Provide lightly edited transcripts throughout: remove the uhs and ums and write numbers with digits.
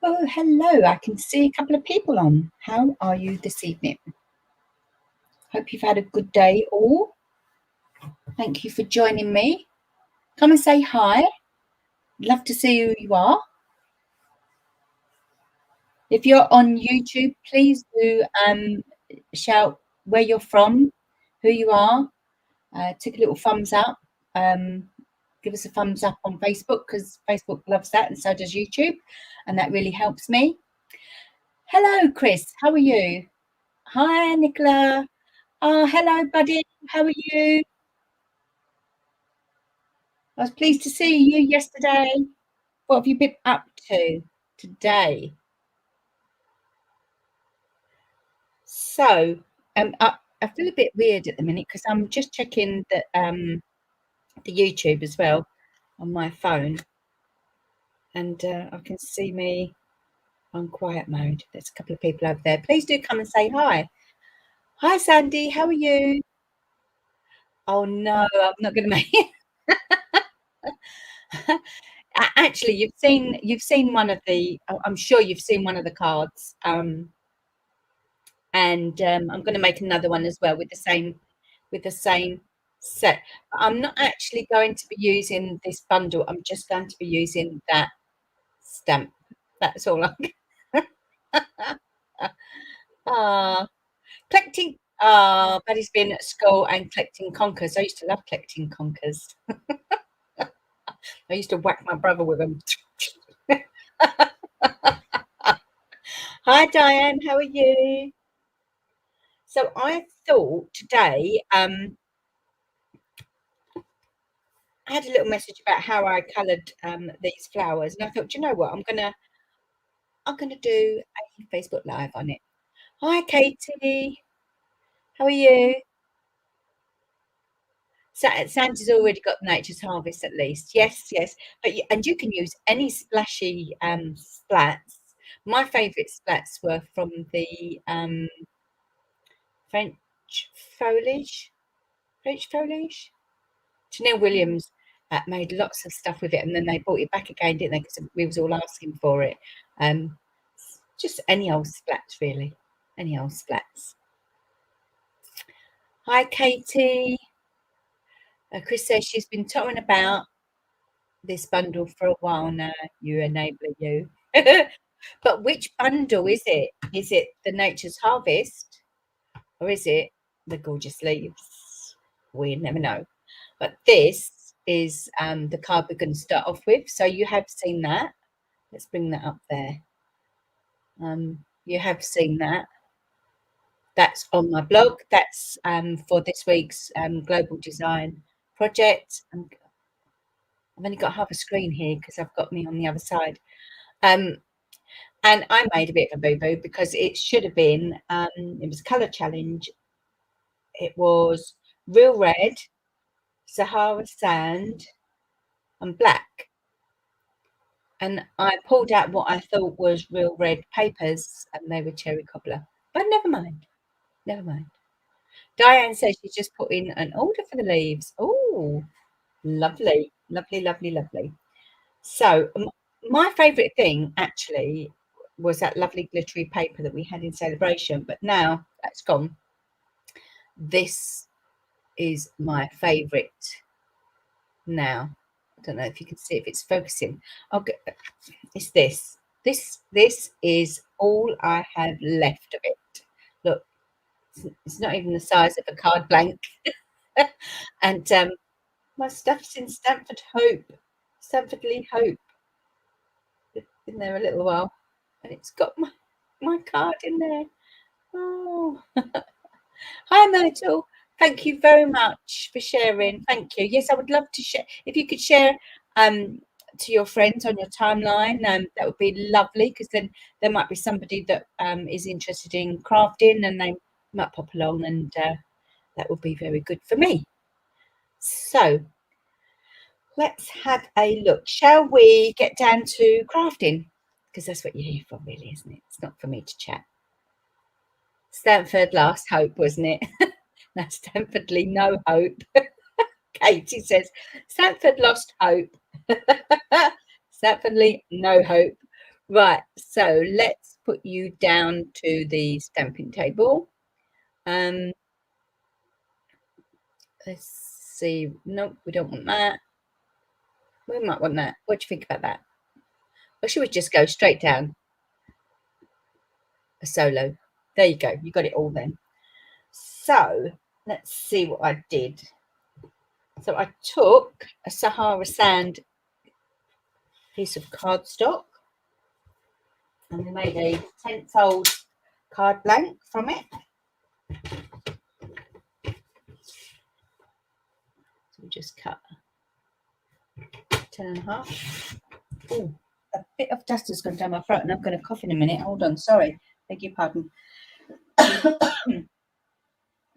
Oh, hello. I can see a couple of people on. How are you this evening? Hope you've had a good day all. Thank you for joining me. Come and say hi. Love to see who you are. If you're on YouTube, please do shout where you're from, who you are. Take a little thumbs up. Give us a thumbs up on Facebook because Facebook loves that and so does YouTube. And that really helps me. Hello, Chris. How are you? Hi, Nicola. Oh, hello, buddy. How are you? I was pleased to see you yesterday. What have you been up to today? So, I feel a bit weird at the minute because I'm just checking the YouTube as well on my phone, and I can see me on quiet mode. There's a couple of people over there. Please do come and say hi. Hi, Sandy. How are you? Oh no, I'm not going to make it. Actually, you've seen one of the. I'm sure you've seen one of the cards. And I'm going to make another one as well with the same set. But I'm not actually going to be using this bundle. I'm just going to be using that stamp. That's all I'm. Ah, collecting. Ah, Buddy's been at school and collecting conkers. I used to love collecting conkers. I used to whack my brother with them. Hi, Diane. How are you? So I thought today, I had a little message about how I coloured these flowers, and I thought, you know what, I'm gonna do a Facebook Live on it. Hi, Katie. How are you? Sandy's already got Nature's Harvest at least. Yes, yes. But and you can use any splashy splats. My favourite splats were from the French foliage. French foliage. Janelle Williams made lots of stuff with it, and then they brought it back again, didn't they? Because we was all asking for it. Um, just any old splats, really. Any old splats. Hi, Katie. Chris says she's been talking about this bundle for a while now. You enabler, you. But which bundle is it? Is it the Nature's Harvest, or is it the Gorgeous Leaves? We never know. But this is the card we're going to start off with. So you have seen that. Let's bring that up there. You have seen that. That's on my blog. That's for this week's global design project. I've only got half a screen here because I've got me on the other side. And I made a bit of a boo-boo because it should have been, it was a colour challenge. It was Real Red, Sahara Sand, and Black. And I pulled out what I thought was Real Red papers, and they were cherry cobbler. But never mind. Never mind. Diane says she's just put in an order for the leaves. Oh, lovely, lovely, lovely, lovely. So my favourite thing actually was that lovely glittery paper that we had in celebration, but now that's gone. This is my favourite now. I don't know if you can see if it's focusing. It's this. This is all I have left of it. Look, it's not even the size of a card blank. And my stuff's in Stanford Hope, Stanford Lee Hope. It's been there a little while, and it's got my card in there. Oh, hi Myrtle. Thank you very much for sharing. Thank you. Yes, I would love to share. If you could share to your friends on your timeline, that would be lovely because then there might be somebody that is interested in crafting and they might pop along, and that would be very good for me. So let's have a look. Shall we get down to crafting? Because that's what you're here for, really, isn't it? It's not for me to chat. Stanford Last Hope, wasn't it? No, Stanford Lee No Hope. Katie says, Stanford Lost Hope. Stanford Lee No Hope. Right, so let's put you down to the stamping table. Let's see. Nope, we don't want that. We might want that. What do you think about that? Or should we just go straight down a solo? There you go. You got it all then. So let's see what I did. So I took a Sahara Sand piece of cardstock and we made a 10-fold card blank from it. So we just cut 10.5. Oh, a bit of dust has gone down my throat and I'm going to cough in a minute. Hold on, sorry. Beg your pardon. Oh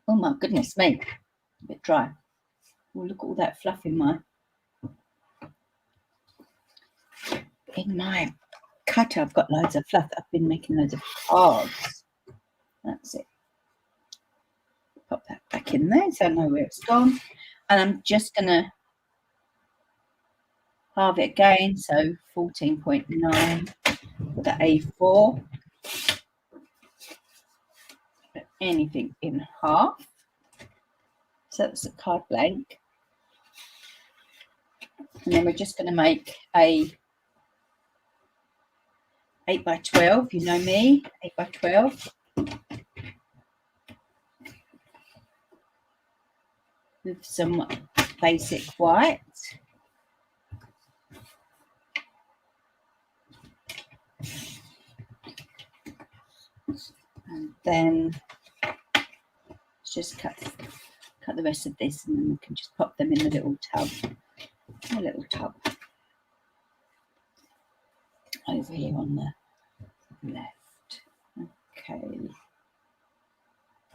my goodness me. A bit dry. Oh, look at all that fluff in my cutter. I've got loads of fluff. I've been making loads of cards. That's it. Pop that back in there so I know where it's gone. And I'm just going to halve it again. So 14.9 for the A4. Put anything in half. So that's a card blank. And then we're just going to make a 8x12. You know me, 8x12. With some basic white. And then just cut the rest of this and then we can just pop them in the little tub. A little tub. Over here on the left. Okay.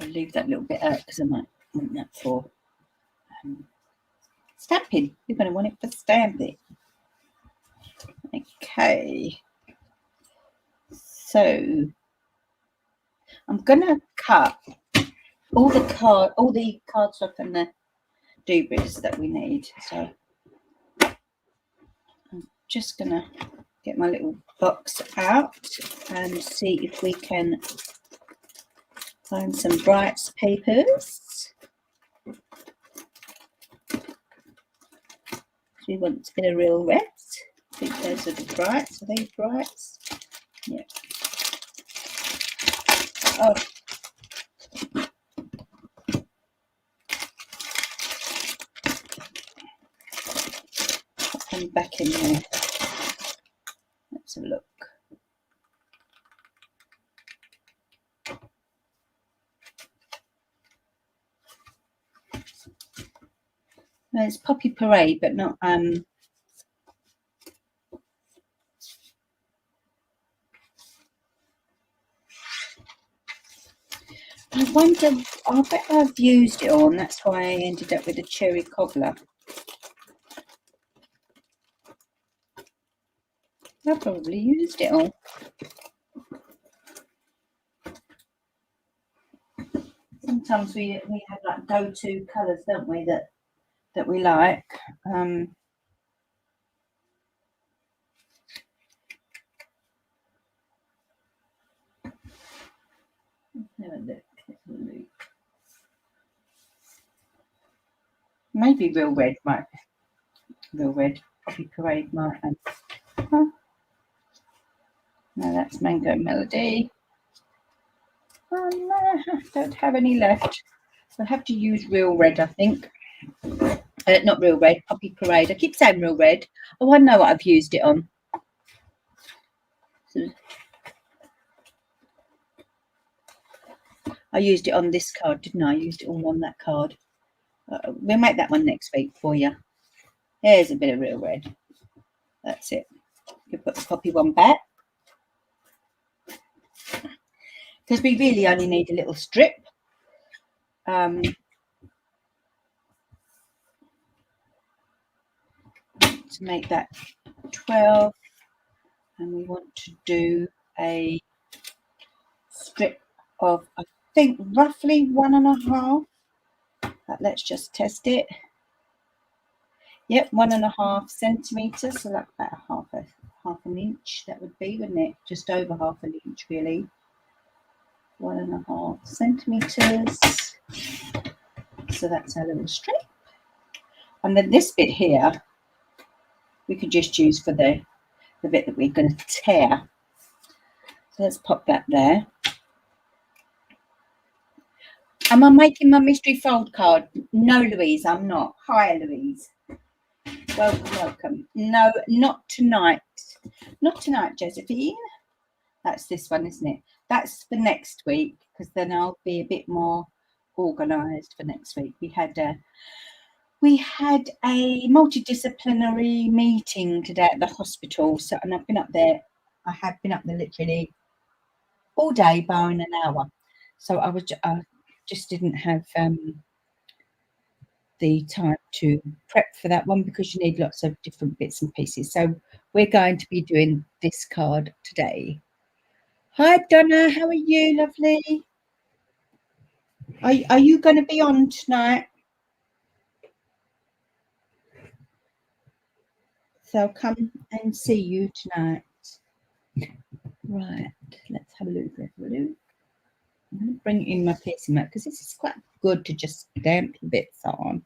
I'll leave that little bit out because I might want that for stamping. You're going to want it for stamping. Okay. So I'm going to cut all the cardstock and the doobies that we need. So I'm just going to get my little box out and see if we can find some brights papers. We want to get a real red. I think those are the brights. Are they brights? Yeah. Oh. Put them back in there. Let's have a look. No, it's Poppy Parade, but not I wonder, I bet I've used it on, that's why I ended up with a cherry cobbler. I probably used it all. Sometimes we have like go-to colours, don't we, that we like. Have a look. Maybe Real Red might. Real Red. Poppy Parade might. No, that's Mango Melody. Oh no, I don't have any left. I'll have to use Real Red, I think. Not Real Red, Poppy Parade. I keep saying Real Red. Oh, I know what I've used it on. So, I used it on this card, didn't I? I used it all on that card. We'll make that one next week for you. There's a bit of Real Red. That's it. You put the Poppy one back. Because we really only need a little strip. To make that 12. And we want to do a strip of, I think, roughly 1.5. But let's just test it. Yep, 1.5 centimeters, so like about half an inch. That would be, wouldn't it? Just over half an inch, really. 1.5 centimeters. So that's our little strip. And then this bit here, we could just use for the bit that we're going to tear. So let's pop that there. Am I making my mystery fold card? No, Louise, I'm not. Hi, Louise. Welcome, welcome. No, not tonight. Not tonight, Josephine. That's this one, isn't it? That's for next week, because then I'll be a bit more organised for next week. We had a multidisciplinary meeting today at the hospital. So, and I've been up there. I have been up there literally all day, barring an hour. So I just didn't have the time to prep for that one, because you need lots of different bits and pieces. So we're going to be doing this card today. Hi, Donna. How are you, lovely? Are you going to be on tonight? So I'll come and see you tonight. Right, let's have a look. I'm going to bring in my piercing mat, because this is quite good to just stamp bits on.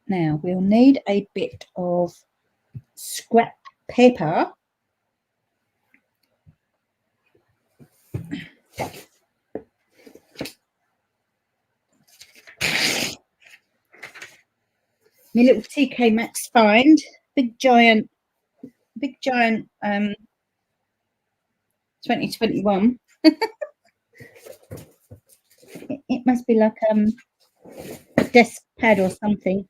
Now we'll need a bit of scrap paper. My little TK Maxx find, big giant 2021. It must be like a desk pad or something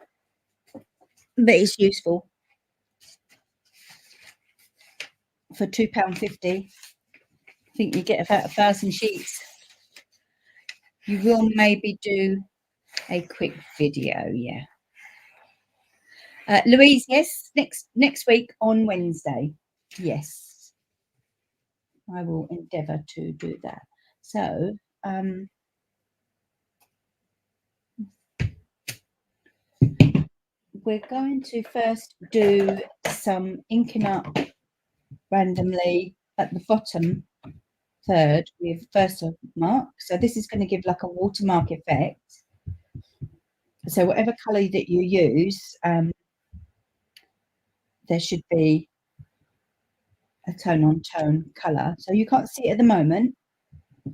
that is useful, for £2.50. I think you get about 1,000 sheets. You will maybe do a quick video, yeah. Louise, yes, next week on Wednesday. Yes, I will endeavour to do that. So we're going to first do some inking up randomly at the bottom third with first mark. So this is going to give like a watermark effect. So whatever colour that you use, there should be a tone on tone colour. So you can't see it at the moment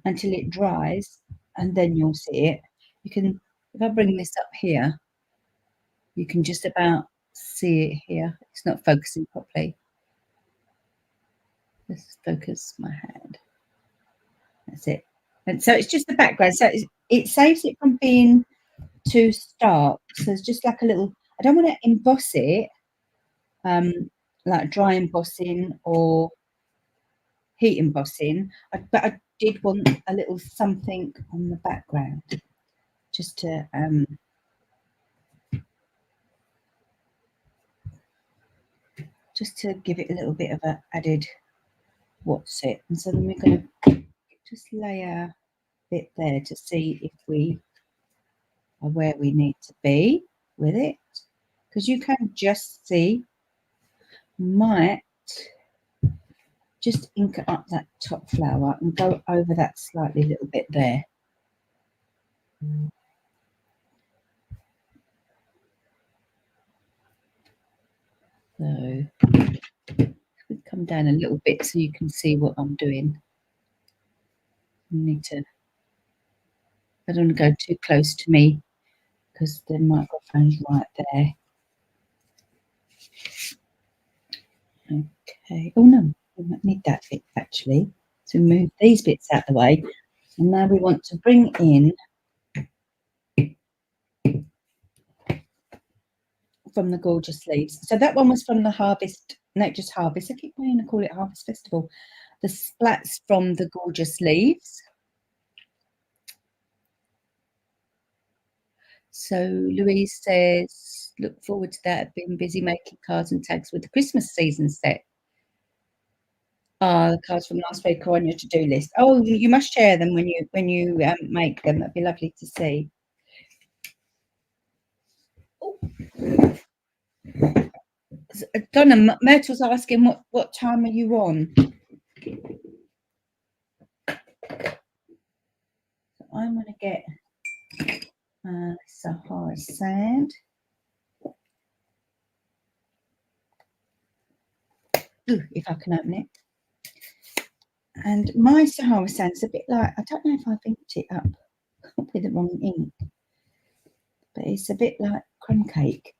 until it dries, and then you'll see it. You can, if I bring this up here, you can just about see it here. It's not focusing properly. Let's focus my hand. That's it. And so it's just the background. So it saves it from being too stark. So it's just like a little, I don't want to emboss it, like dry embossing or heat embossing, but I did want a little something on the background, just to give it a little bit of a added what's it. And so then we're going to just lay a bit there to see if we are where we need to be with it, because you can just see, might just ink up that top flower and go over that slightly little bit there. So come down a little bit so you can see what I'm doing. You need to, I don't want to go too close to me, because the microphone's right there. Okay. Oh no, we might need that bit actually. So move these bits out of the way. And now we want to bring in from the Gorgeous Leaves. So that one was from the Harvest, Nature's Harvest. I keep wanting to call it Harvest Festival. The splats from the Gorgeous Leaves. So Louise says, look forward to that. I've been busy making cards and tags with the Christmas season set. The cards from last week are on your to-do list. Oh, you must share them when you make them. That'd be lovely to see. Donna, Myrtle's asking what time are you on? I'm going to get Sahara sand. Ooh, if I can open it. And my Sahara sand's a bit like, I don't know if I've inked it up with the wrong ink, but it's a bit like crumb cake.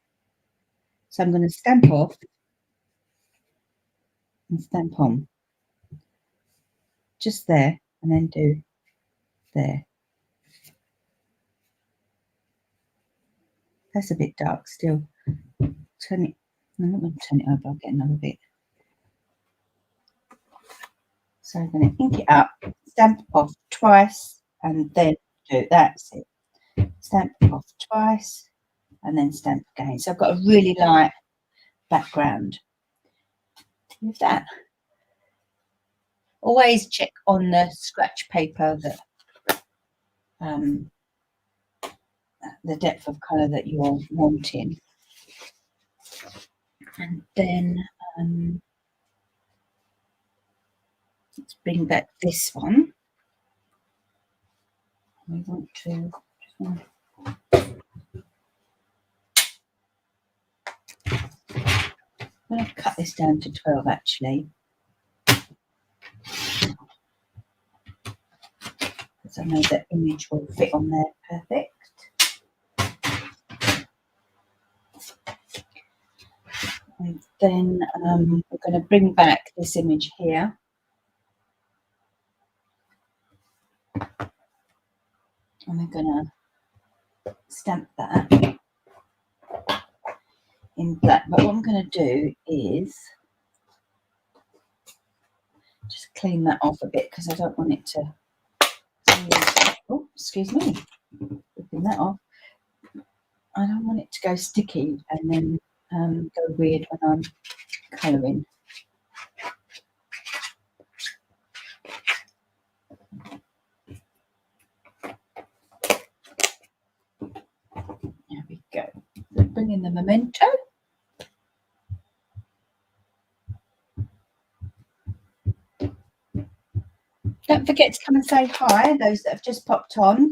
So I'm going to stamp off and stamp on. Just there, and then do there. That's a bit dark still. Turn it, I'm not going to turn it over, I'll get another bit. So I'm going to ink it up, stamp off twice, and then do, that's it. Stamp off twice, and then stamp again. So I've got a really light background with that. Always check on the scratch paper that the depth of colour that you're wanting. And then let's bring back this one. We want to I'm going to cut this down to 12 actually, because I know that image will fit on there perfect. And then we're going to bring back this image here. And we're going to stamp that in black. But what I'm going to do is just clean that off a bit, because I don't want it to, oh, excuse me, clean that off. I don't want it to go sticky and then go weird when I'm colouring. There we go. So bring in the memento. Don't forget to come and say hi, those that have just popped on.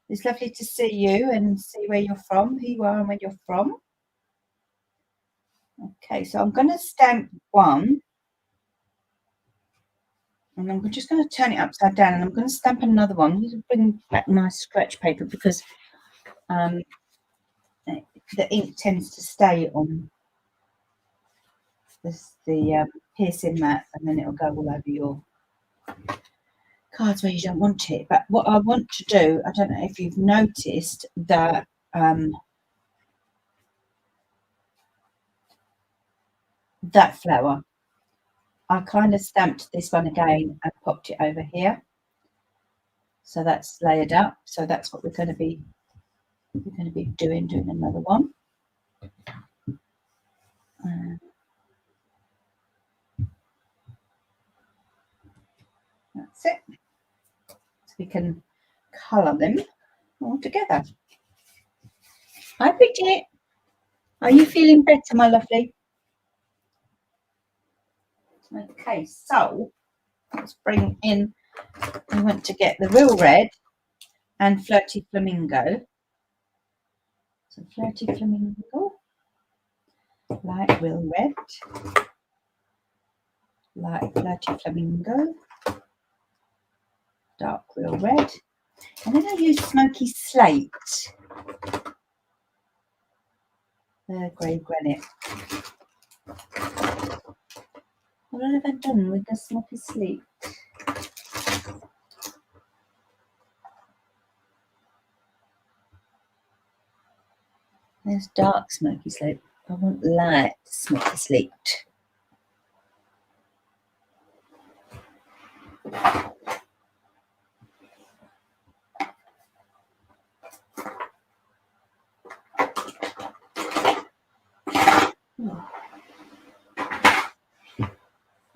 It's lovely to see you and see where you're from, who you are and where you're from. Okay, so I'm going to stamp one. And I'm just going to turn it upside down, and I'm going to stamp another one. I'm going to bring back my scratch paper, because the ink tends to stay on the piercing mat, and then it'll go all over your cards where you don't want it. But what I want to do, I don't know if you've noticed that that flower, I kind of stamped this one again and popped it over here, so that's layered up. So that's what we're going to be doing another one. That's it. So we can colour them all together. Hi Bridget, are you feeling better, my lovely? Okay, so let's bring in, we want to get the Real Red and Flirty Flamingo. So Flirty Flamingo, light Real Red, light Flirty Flamingo, dark Real Red, and then I use Smoky Slate, the grey granite. What have I done with the Smoky Slate? There's dark Smoky Slate. I want light Smoky Slate.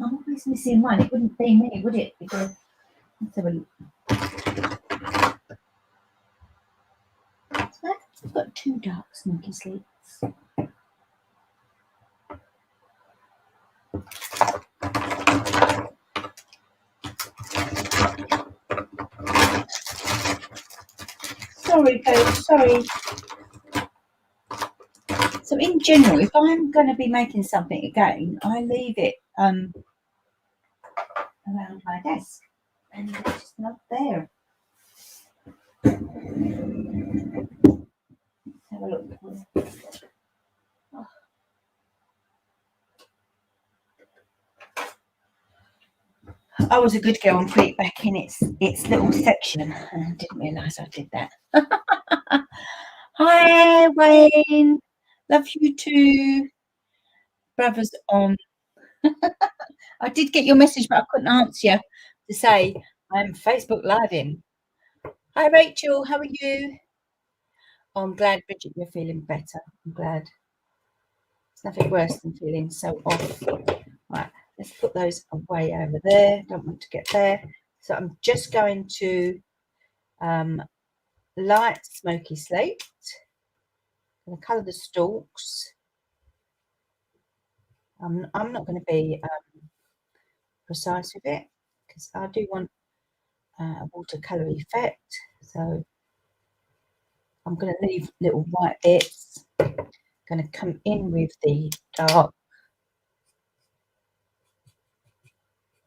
I'm always missing one. It wouldn't be me, would it? Because let's have a look. So I've got two dark Smoky Slates. Sorry, folks, sorry. So in general, if I'm going to be making something again, I leave it around my desk, and it's just not there. Let's have a look. I was a good girl and put it back in its little section. I didn't realise I did that. Hi, Wayne. Love you too. Brothers on. I did get your message, but I couldn't answer you to say I'm Facebook Living. Hi, Rachel. How are you? Oh, I'm glad, Bridget, you're feeling better. I'm glad. It's nothing worse than feeling so off. Right, let's put those away over there. Don't want to get there. So I'm just going to light smoky slate. I'm going to colour the stalks. I'm not going to be precise with it because I do want a watercolour effect. So I'm going to leave little white bits. Going to come in with the dark.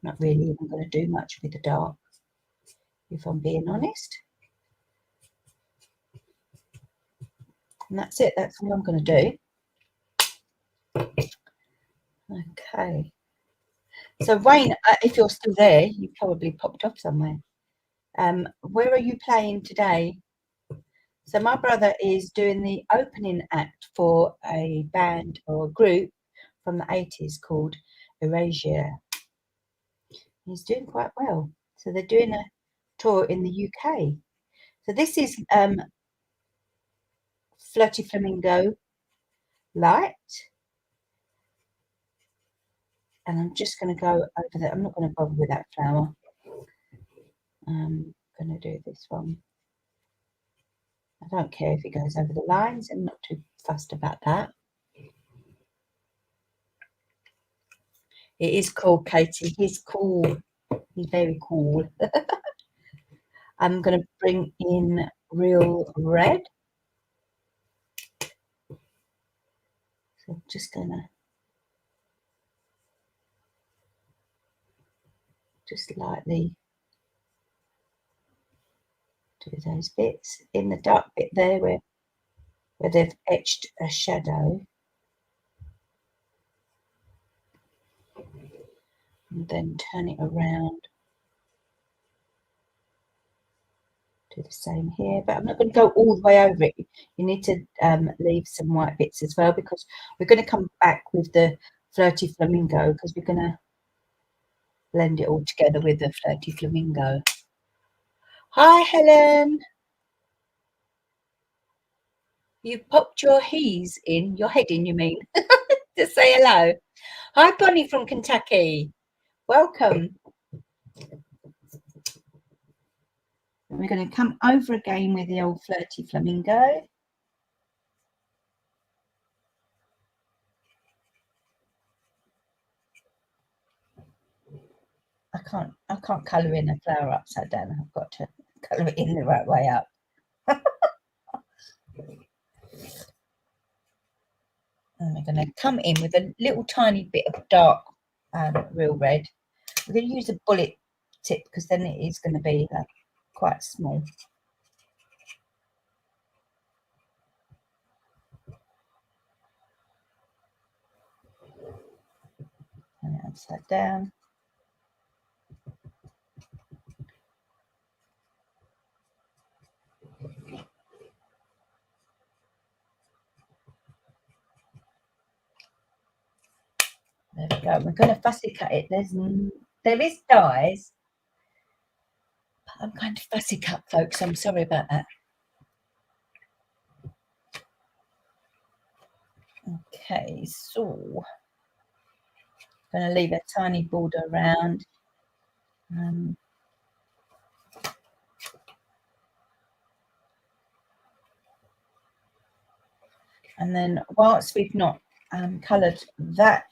Not really even going to do much with the dark, if I'm being honest. And that's it. That's all I'm going to do. Okay. So Wayne, if you're still there, you probably popped off somewhere. Where are you playing today? So my brother is doing the opening act for a band or a group from the 80s called Erasure. He's doing quite well. So they're doing a tour in the UK. So this is Flirty Flamingo Light. And I'm just going to go over there. I'm not going to bother with that flower. I'm going to do this one. I don't care if it goes over the lines. I'm not too fussed about that. It is cool, Katie. He's cool. He's very cool. I'm going to bring in Real Red. So I'm just going to just lightly do those bits in the dark bit there where they've etched a shadow. And then turn it around. Do the same here, but I'm not going to go all the way over it. You need to leave some white bits as well because we're going to come back with the Flirty Flamingo because we're going to blend it all together with the Flirty Flamingo. Hi, Helen. You popped your he's in, your head in, you mean, to say hello. Hi, Bonnie from Kentucky. Welcome. And we're going to come over again with the old Flirty Flamingo. I can't colour in a flower upside down. I've got to colour it in the right way up. And we're going to come in with a little tiny bit of dark Real Red. We're going to use a bullet tip because then it is going to be quite small. Turn it upside down. There we go. We're going to fussy cut it. There is dies, but I'm going to fussy cut, folks. I'm sorry about that. Okay, so I'm going to leave a tiny border around. And then whilst we've not coloured that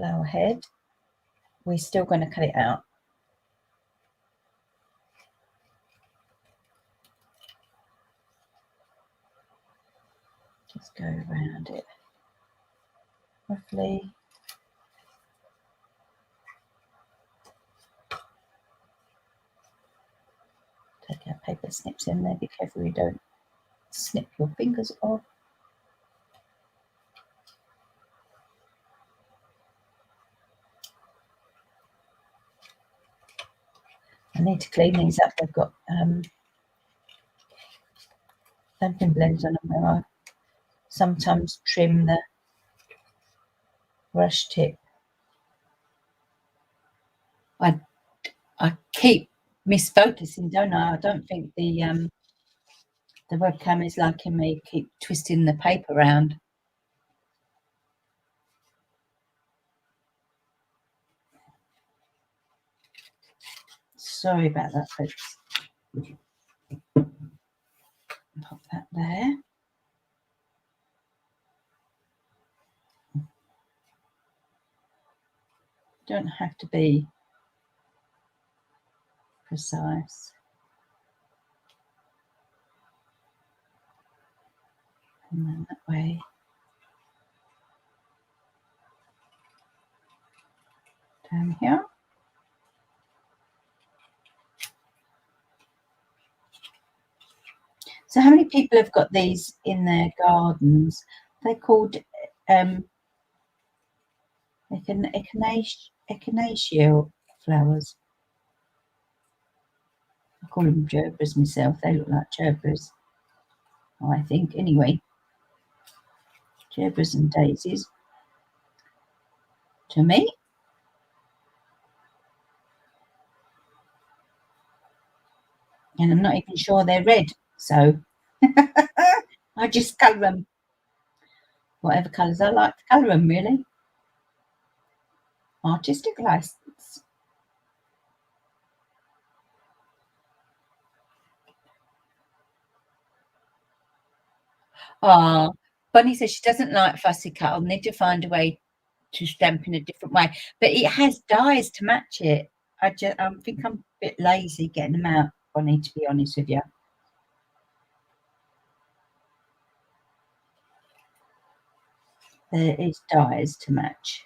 flower head. We're still going to cut it out. Just go around it roughly. Take our paper snips in there. Be careful you don't snip your fingers off. I need to clean these up. They've got stamping blends on them where I sometimes trim the brush tip. I keep misfocusing, don't I? I don't think the webcam is liking me keep twisting the paper around. Sorry about that, folks. Pop that there. Don't have to be precise. And then that way. Down here. So how many people have got these in their gardens? They're called echinacea flowers. I call them gerbers myself. They look like gerbers, I think. Anyway, gerbers and daisies to me. And I'm not even sure they're red, so I just colour them whatever colours I like to colour them, really. Artistic license. Ah, Bonnie says she doesn't like fussy cut. I'll need to find a way to stamp in a different way, but it has dies to match it. I think I'm a bit lazy getting them out, Bonnie, to be honest with you. There is dies to match.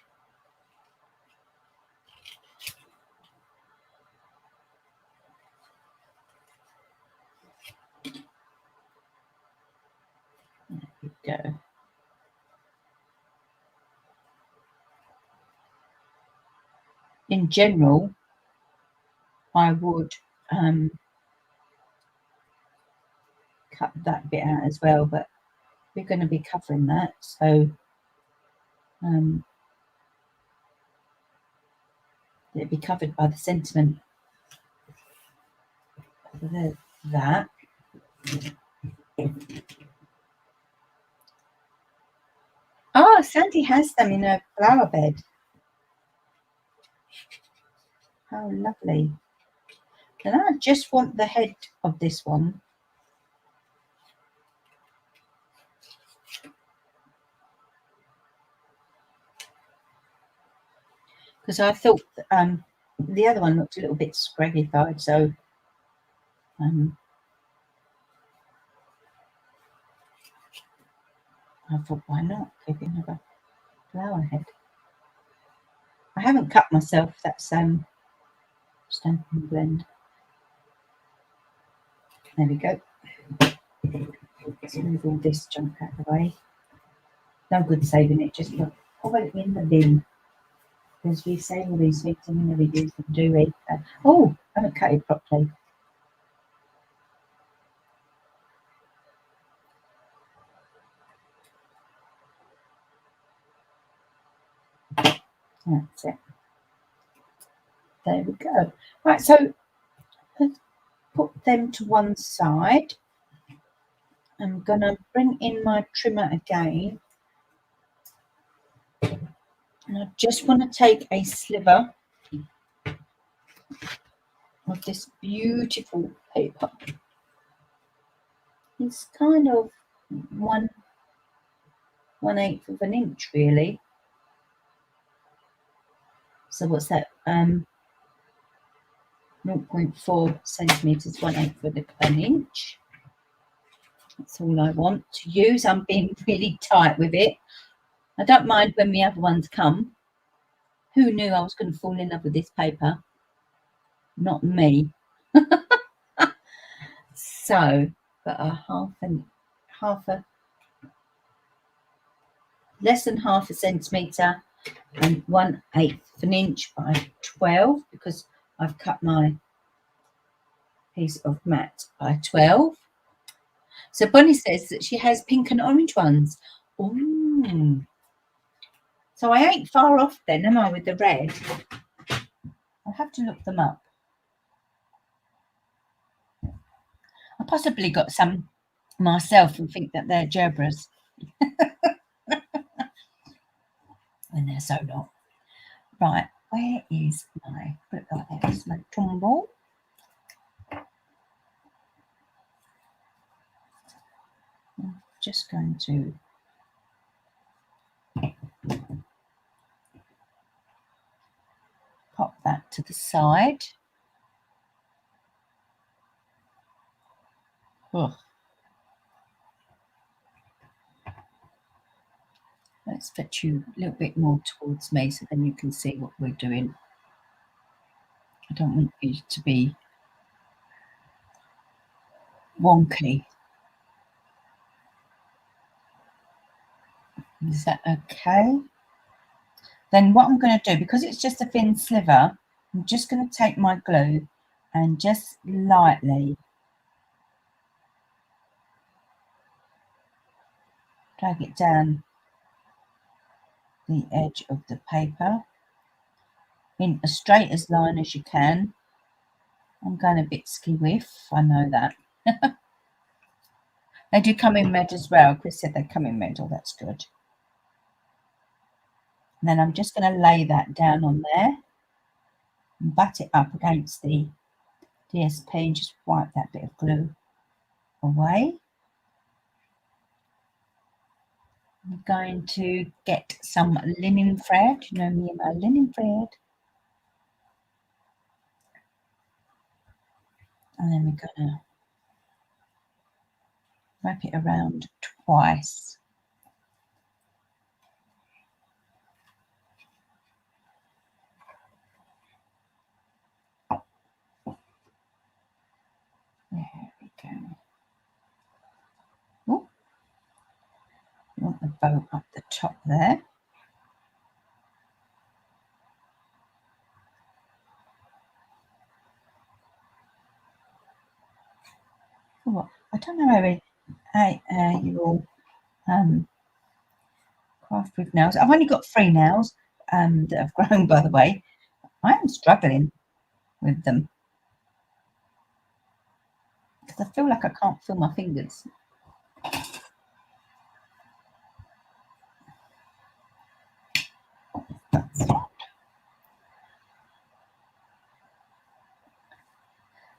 There we go. In general, I would cut that bit out as well, but we're going to be covering that, so it'll be covered by the sentiment. So there's that. Oh, Sandy has them in a flower bed. How lovely. And I just want the head of this one. Because I thought the other one looked a little bit scraggified, so I thought, why not give it another flower head? I haven't cut myself, that's Stampin' Blend. There we go. Let's move all this junk out of the way. No good saving it, just put it in the bin. Because we save all these things and we never use them, do we? Oh, I haven't cut it properly. That's it. There we go. Right, so let's put them to one side. I'm going to bring in my trimmer again. And I just want to take a sliver of this beautiful paper. It's kind of 1/8 of an inch, really. So what's that? 0.4 centimeters, 1/8 of an inch. That's all I want to use. I'm being really tight with it. I don't mind when the other ones come. Who knew I was going to fall in love with this paper? Not me. So, but less than half a centimetre and 1/8 of an inch by 12, because I've cut my piece of mat by 12. So Bonnie says that she has pink and orange ones. Ooh. So I ain't far off then, am I, with the red? I'll have to look them up. I possibly got some myself and think that they're Gerbras. And they're so not. Right, where is my, put it like this, my tumble? I'm just going to pop that to the side. Oh. Let's fetch you a little bit more towards me so then you can see what we're doing. I don't want you to be wonky. Is that okay? Then what I'm going to do, because it's just a thin sliver, I'm just going to take my glue and just lightly drag it down the edge of the paper in as straight as line as you can. I'm going a bit ski-whiff, I know that. They do come in red as well. Chris said they come in red. Oh, that's good. And then I'm just going to lay that down on there and butt it up against the DSP and just wipe that bit of glue away. I'm going to get some linen thread. You know me and my linen thread. And then we're going to wrap it around twice. There we go. Oh, you want the bow up the top there. Oh, I don't know how you all craft with nails. I've only got 3 nails that have grown, by the way. I am struggling with them because I feel like I can't feel my fingers.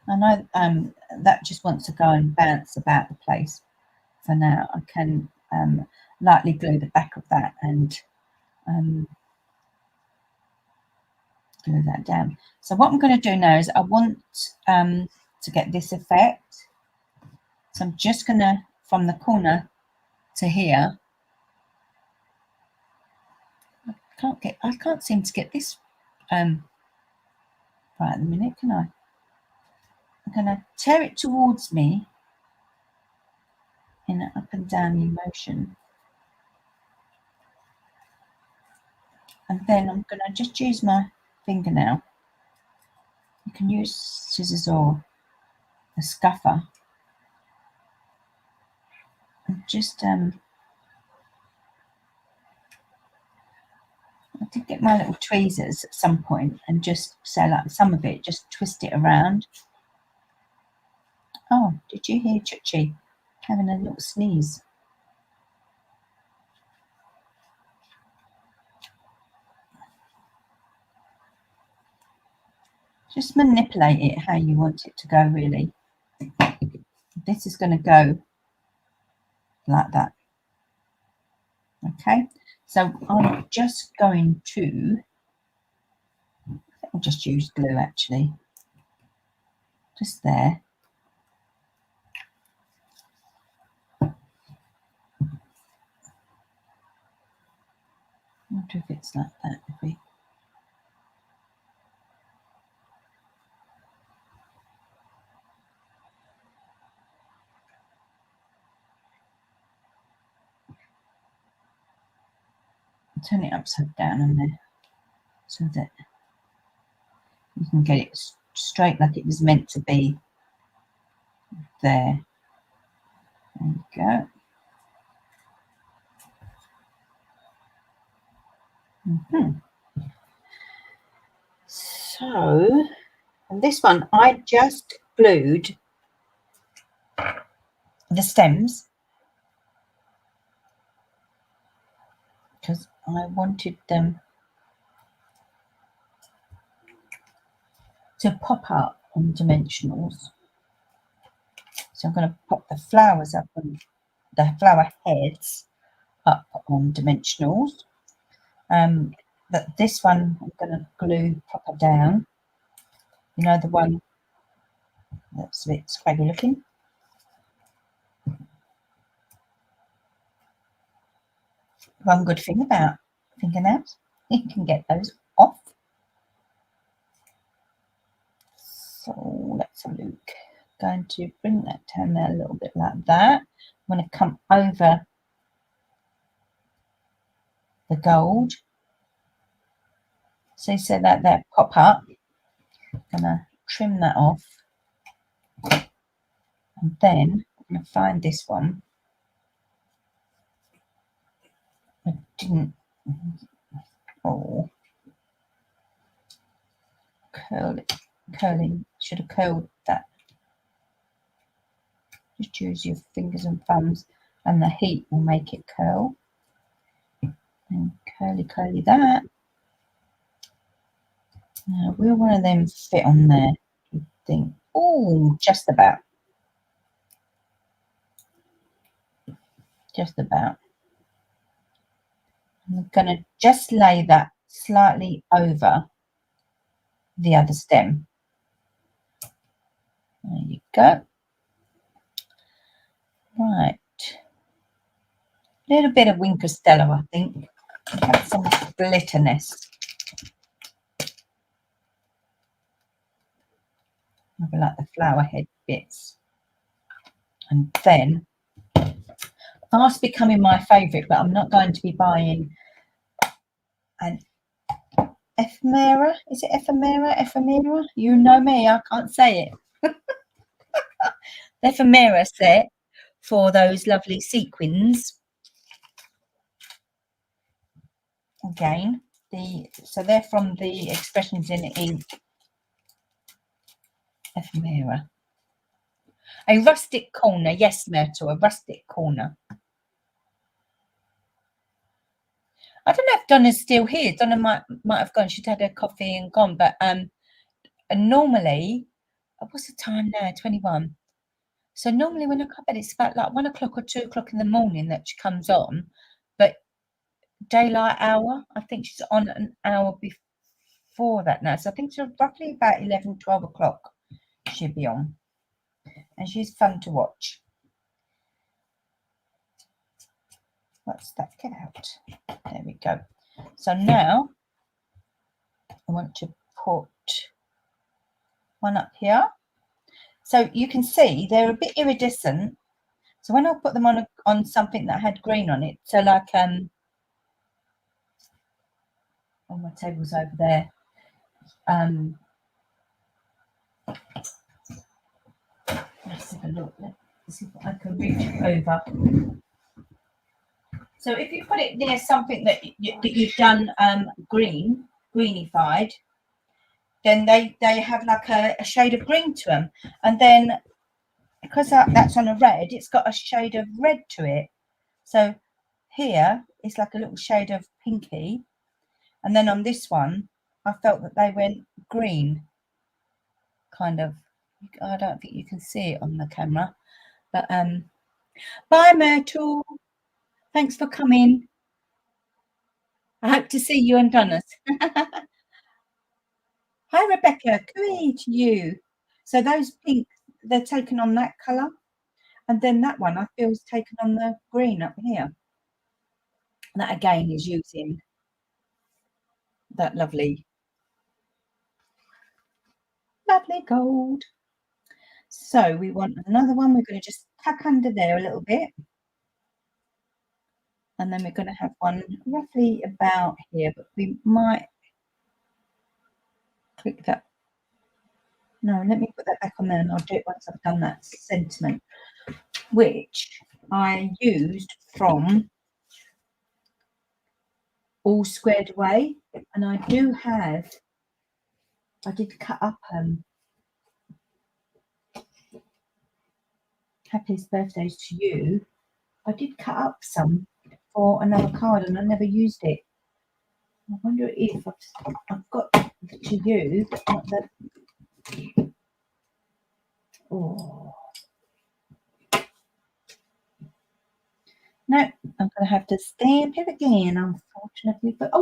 I know that just wants to go and bounce about the place. For now, I can lightly glue the back of that and glue that down. So what I'm going to do now is I want to get this effect. So I'm just going to, from the corner to here, I can't seem to get this right at the minute, can I? I'm going to tear it towards me in an up and down motion. And then I'm going to just use my fingernail. You can use scissors or a scuffer. And just I did get my little tweezers at some point and just say like some of it, just twist it around. Oh, did you hear Chuchi having a little sneeze? Just manipulate it how you want it to go, really. This is going to go like that. Okay, so I'm just going to I'll just use glue actually. Just there. I wonder if it's like that. If we turn it upside down on there so that you can get it straight like it was meant to be there. There you go. So, and this one I just glued the stems because I wanted them to pop up on dimensionals. So I'm going to pop the flowers up on the flower heads up on dimensionals. But this one I'm going to glue proper down. You know, the one that's a bit scraggy looking. One good thing about fingernails, you can get those off. So let's have a look. Going to bring that down there a little bit like that. I'm going to come over the gold. So that pop up. I'm going to trim that off. And then I'm going to find this one. I didn't. Oh. Curling. Should have curled that. Just use your fingers and thumbs, and the heat will make it curl. And curly that. Now, will one of them fit on there? You think? Oh, just about. Just about. I'm going to just lay that slightly over the other stem. There you go. Right. A little bit of Wink of Stella, I think. Have some glitterness. Maybe like the flower head bits. And then, fast becoming my favourite, but I'm not going to be buying an ephemera. Is it ephemera? Ephemera? You know me, I can't say it. The ephemera set for those lovely sequins. Again, so they're from the Expressions in Ink ephemera. A rustic corner, yes, Myrtle, a rustic corner. I don't know if Donna's still here. Donna might have gone. She'd had her coffee and gone. But normally, what's the time now? 21. So normally when I come in, it's about like 1 o'clock or 2 o'clock in the morning that she comes on. But daylight hour, I think she's on an hour before that now. So I think she's roughly about 11, 12 o'clock she'll be on. And she's fun to watch. What's that? Get out. There we go. So now I want to put one up here. So you can see they're a bit iridescent. So when I put them on something that had green on it, so like oh, my table's over there. Let's have a look. Let's see if I can reach over. So if you put it near something that you've done greenified, then they have like a shade of green to them, and then because that's on a red, it's got a shade of red to it. So here it's like a little shade of pinky, and then on this one I felt that they went green, kind of. I don't think you can see it on the camera, but bye Myrtle, thanks for coming. I hope to see you and Donna's. Hi, Rebecca. Cooey to you. So those pink, they're taken on that colour. And then that one, I feel, is taken on the green up here. That, again, is using that lovely gold. So we want another one. We're going to just tuck under there a little bit. And then we're going to have one roughly about here, but we might click that. No, let me put that back on there, and I'll do it once I've done that sentiment, which I used from All Squared Away. And I did cut up Happiest Birthdays to You. I did cut up some for another card, and I never used it. I wonder if I've got to you, but not that. Oh no, I'm going to have to stamp it again, unfortunately. But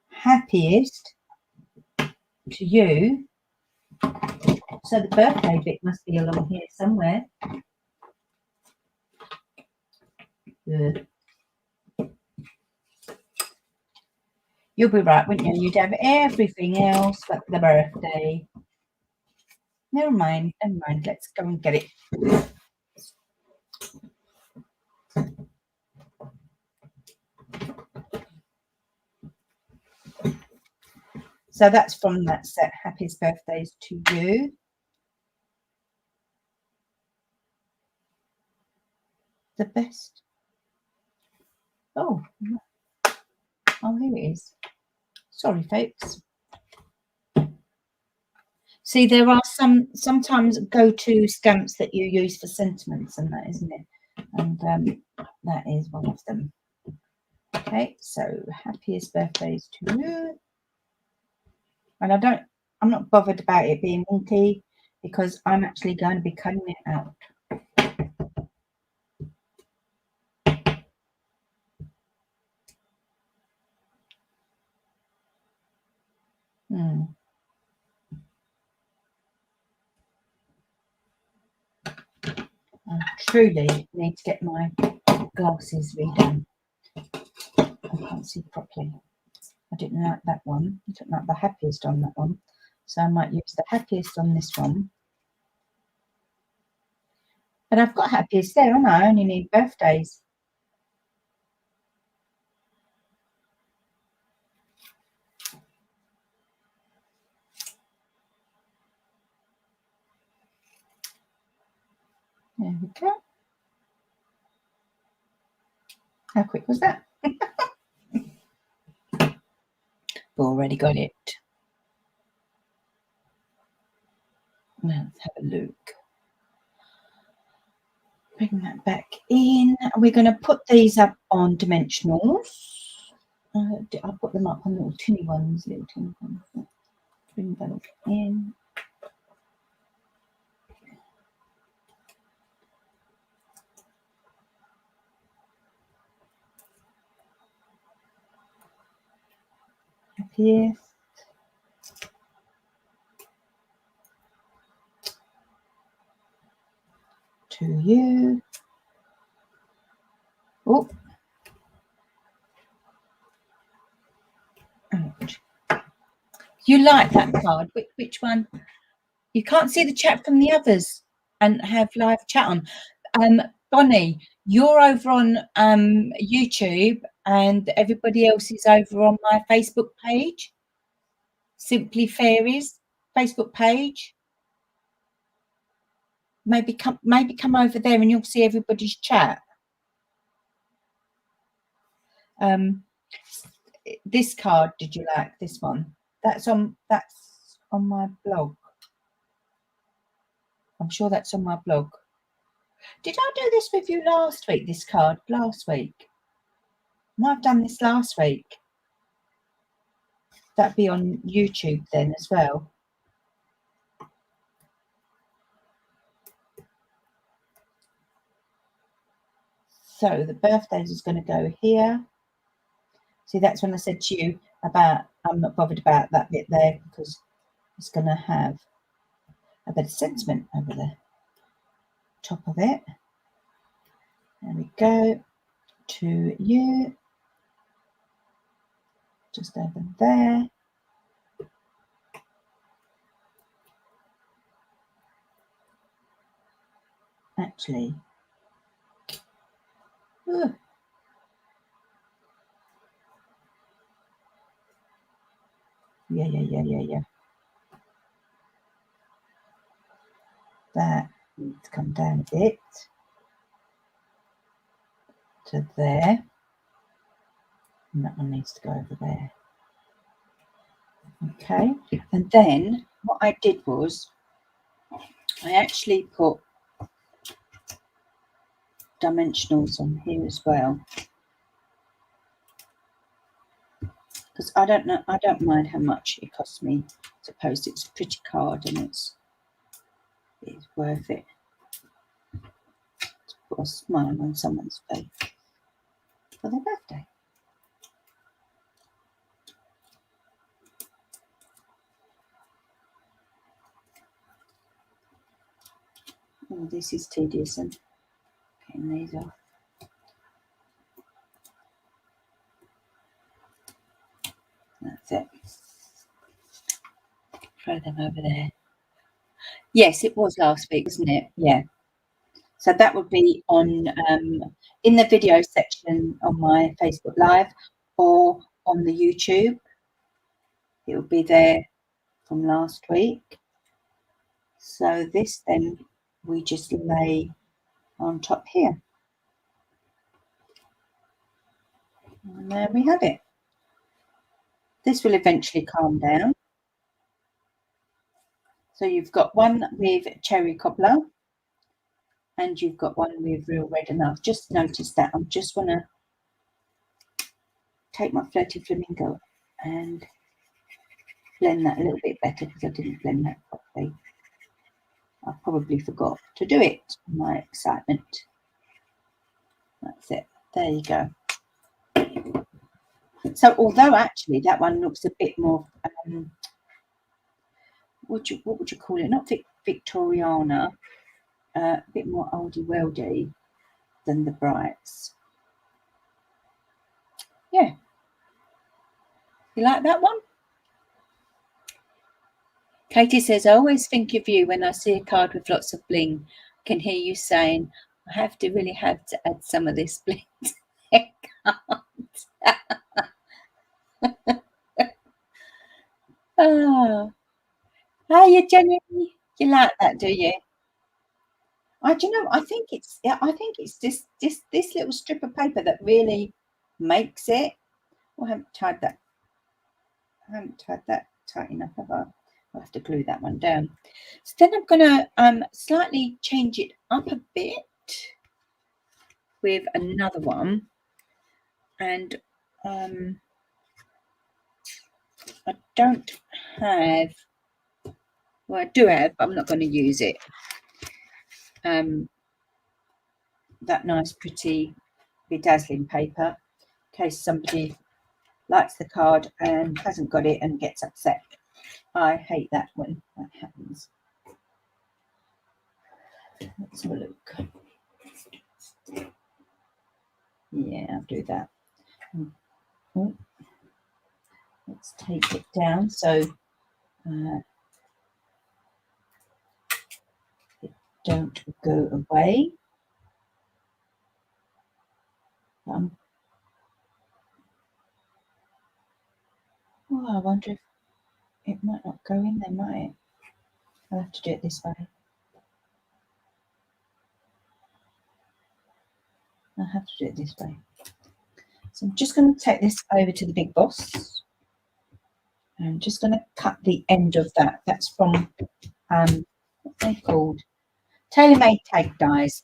happiest to you. So the birthday bit must be along here somewhere. Good. You'll be right, wouldn't you? You'd have everything else but the birthday. Never mind. Let's go and get it. So that's from that set, Happiest Birthdays to You. The best. Oh, here it is. Sorry, folks. See, there are sometimes go-to stamps that you use for sentiments and that, isn't it? And that is one of them. Okay, so Happiest Birthdays to You. And I'm not bothered about it being wonky because I'm actually going to be cutting it out. I truly need to get my glasses redone. I can't see properly. I didn't like that one. I didn't like the happiest on that one. So I might use the happiest on this one. But I've got happiest there, and I only need birthdays. There we go. How quick was that? Already got it. Let's have a look. Bring that back in. We're going to put these up on dimensionals. I'll put them up on little tinny ones. Bring that in. Happiest to You. Oh. Ouch. You like that card? Which one? You can't see the chat from the others and have live chat on. Bonnie, you're over on YouTube and everybody else is over on my Facebook page. Simply Fairies Facebook page. Maybe come over there and you'll see everybody's chat. This card, did you like this one? That's on my blog. I'm sure that's on my blog. Did I do this with you last week, this card, last week? Might have done this last week. That'd be on YouTube then as well. So the birthdays is going to go here. See, that's when I said to you, I'm not bothered about that bit there because it's going to have a bit of sentiment over the top of it. There we go. To you. Just over there. Actually. Ooh. Yeah. That needs to come down a bit to there. And that one needs to go over there. Okay. And then what I did was I actually put dimensionals on here as well. Because I don't mind how much it costs me. Suppose it's a pretty card and it's worth it to put a smile on someone's face for their birthday. Oh, this is tedious and getting these off. That's it. Throw them over there. Yes, it was last week, wasn't it? Yeah. So that would be on in the video section on my Facebook Live or on the YouTube. It will be there from last week. So this then we just lay on top here. And there we have it. This will eventually calm down. So you've got one with cherry cobbler and you've got one with real red. And I've just noticed that. I just want to take my Flirty Flamingo and blend that a little bit better because I didn't blend that properly. I probably forgot to do it in my excitement. That's it. There you go. So although actually that one looks a bit more, what would you call it? Not Victoriana, a bit more oldie worldy than the Brights. Yeah. You like that one? Katie says, I always think of you when I see a card with lots of bling. I can hear you saying, I really have to add some of this bling to the card. Oh, hiya, Jenny. You like that, do you? I think it's this little strip of paper that really makes it. Oh, I haven't tied that tight enough, have I? I'll have to glue that one down. So then I'm gonna slightly change it up a bit with another one, and I don't have. Well, I do have. I'm not going to use it. That nice, pretty, bedazzling paper, in case somebody likes the card and hasn't got it and gets upset. I hate that when that happens. Let's have a look. Yeah, I'll do that. Oh, let's take it down so it don't go away. Oh, I wonder if it might not go in there, might it? I'll have to do it this way. I'll have to do it this way. So I'm just going to take this over to the Big Boss. I'm just going to cut the end of that. That's from, what they called? Tailor-made tag dies.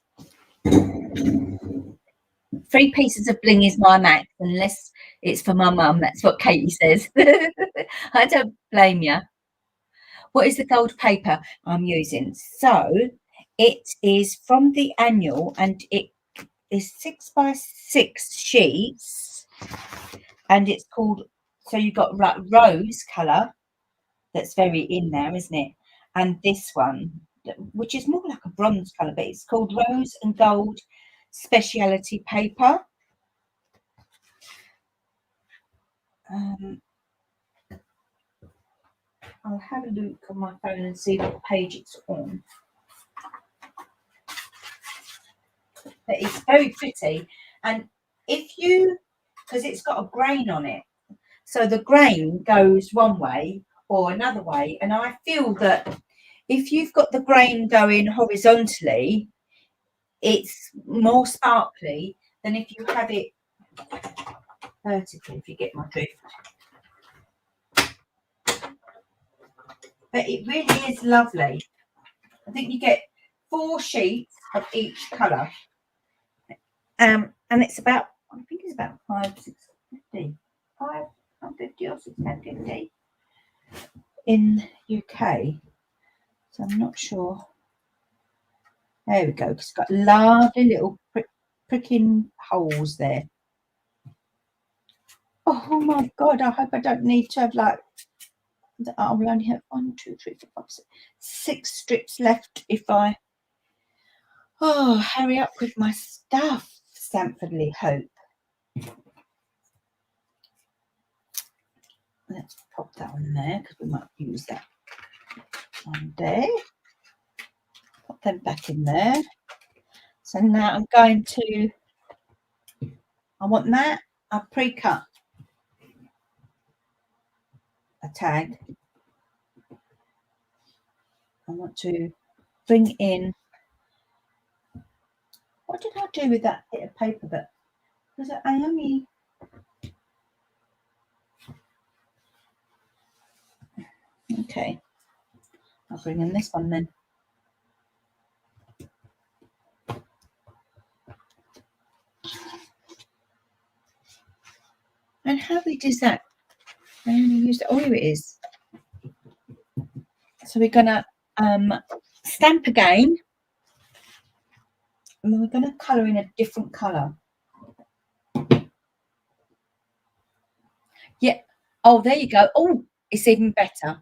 3 pieces of bling is my max, unless it's for my mum. That's what Katie says. I don't blame you. What is the gold paper I'm using? So it is from the annual, and it is 6 by 6 sheets, and it's called So you've got rose colour that's very in there, isn't it? And this one, which is more like a bronze colour, but it's called Rose and Gold Speciality Paper. I'll have a look on my phone and see what page it's on. But it's very pretty. And if you, because it's got a grain on it, so the grain goes one way or another way. And I feel that if you've got the grain going horizontally, it's more sparkly than if you have it vertically, if you get my drift. But it really is lovely. I think you get 4 sheets of each colour. And it's about, I think it's about 550 or 650 in UK. So I'm not sure. There we go. It's got lovely little pricking holes there. Oh my God, I hope I don't need to have like, I will only have 1, 2, 3, 4, 5, 6 strips left if I, hurry up with my stuff, Stamfordly Hope. Let's pop that on there because we might use that one day. Pop them back in there. So now I'm going to, I want that, I pre-cut a tag. I want to bring in, what did I do with that bit of paper? But was it, I only, okay, I'll bring in this one then. And how big is that? I only used it, oh, here it is. So we're gonna stamp again. And we're gonna colour in a different colour. Yeah. Oh, there you go. Oh, it's even better.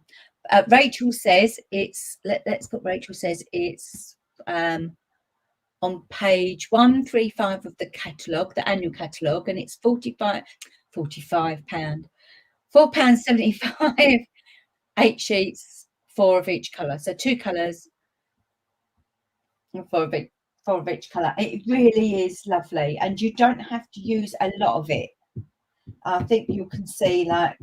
Rachel says it's, let's put Rachel says it's on page 135 of the catalogue, the annual catalogue, and it's £45, £4.75, 8 sheets, 4 of each colour. So 2 colours, 4 of each colour. It really is lovely, and you don't have to use a lot of it. I think you can see, like,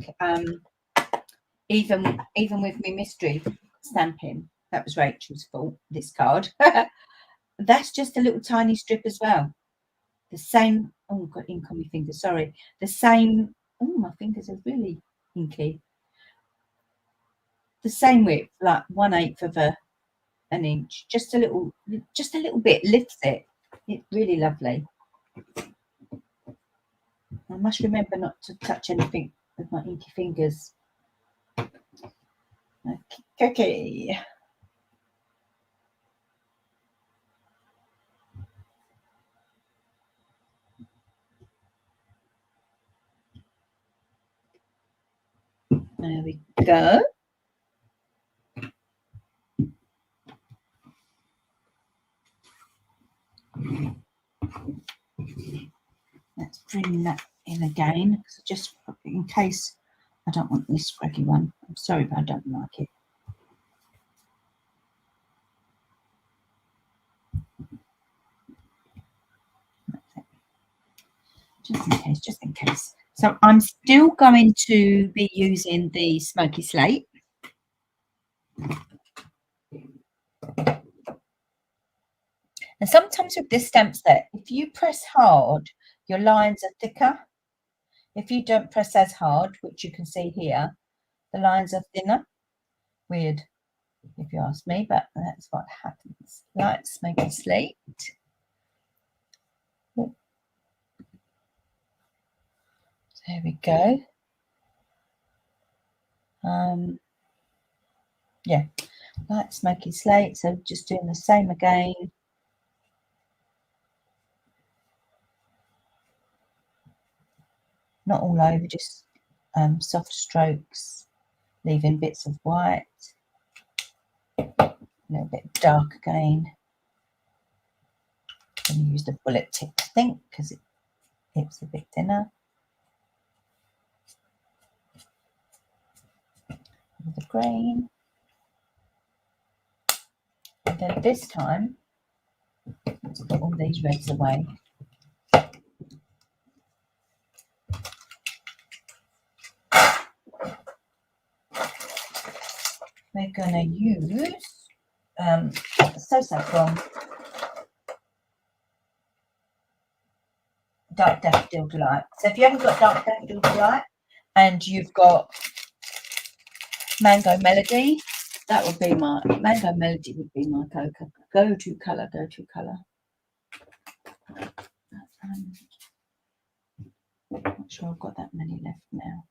even with me mystery stamping, that was Rachel's fault, this card. That's just a little tiny strip as well. The same, oh, got ink on my fingers, sorry. The same, oh, my fingers are really inky. The same width, like 1/8 of an inch, just a little bit lifts it. It's really lovely. I must remember not to touch anything with my inky fingers. Okay. There we go. Let's bring that in again, just in case I don't want this scraggy one. I'm sorry, but I don't like it. Just in case. So I'm still going to be using the smoky slate. And sometimes with this stamp set, if you press hard, your lines are thicker. If you don't press as hard, which you can see here, the lines are thinner. Weird, if you ask me, but that's what happens. Light smoky slate. Oh. There we go. Yeah, light smoky slate. So just doing the same again. Not all over, just soft strokes, leaving bits of white, a little bit dark again. I'm going to use the bullet tip, I think, because it's a bit thinner. With the grain. And then this time, let's put all these reds away. We're going to use So Saffron Dark Daffodil Delight. So if you haven't got Dark Daffodil Delight and you've got Mango Melody, that would be my Mango Melody would be my go-to colour. Not sure I've got that many left now.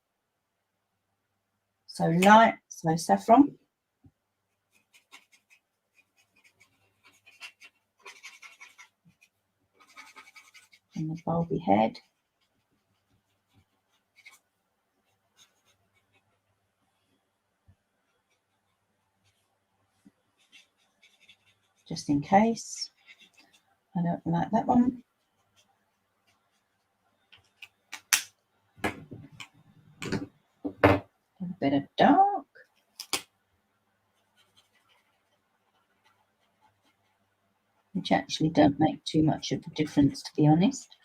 So light, So Saffron. And the bulby head. Just in case. I don't like that one. A bit of dark. Which actually don't make too much of a difference, to be honest.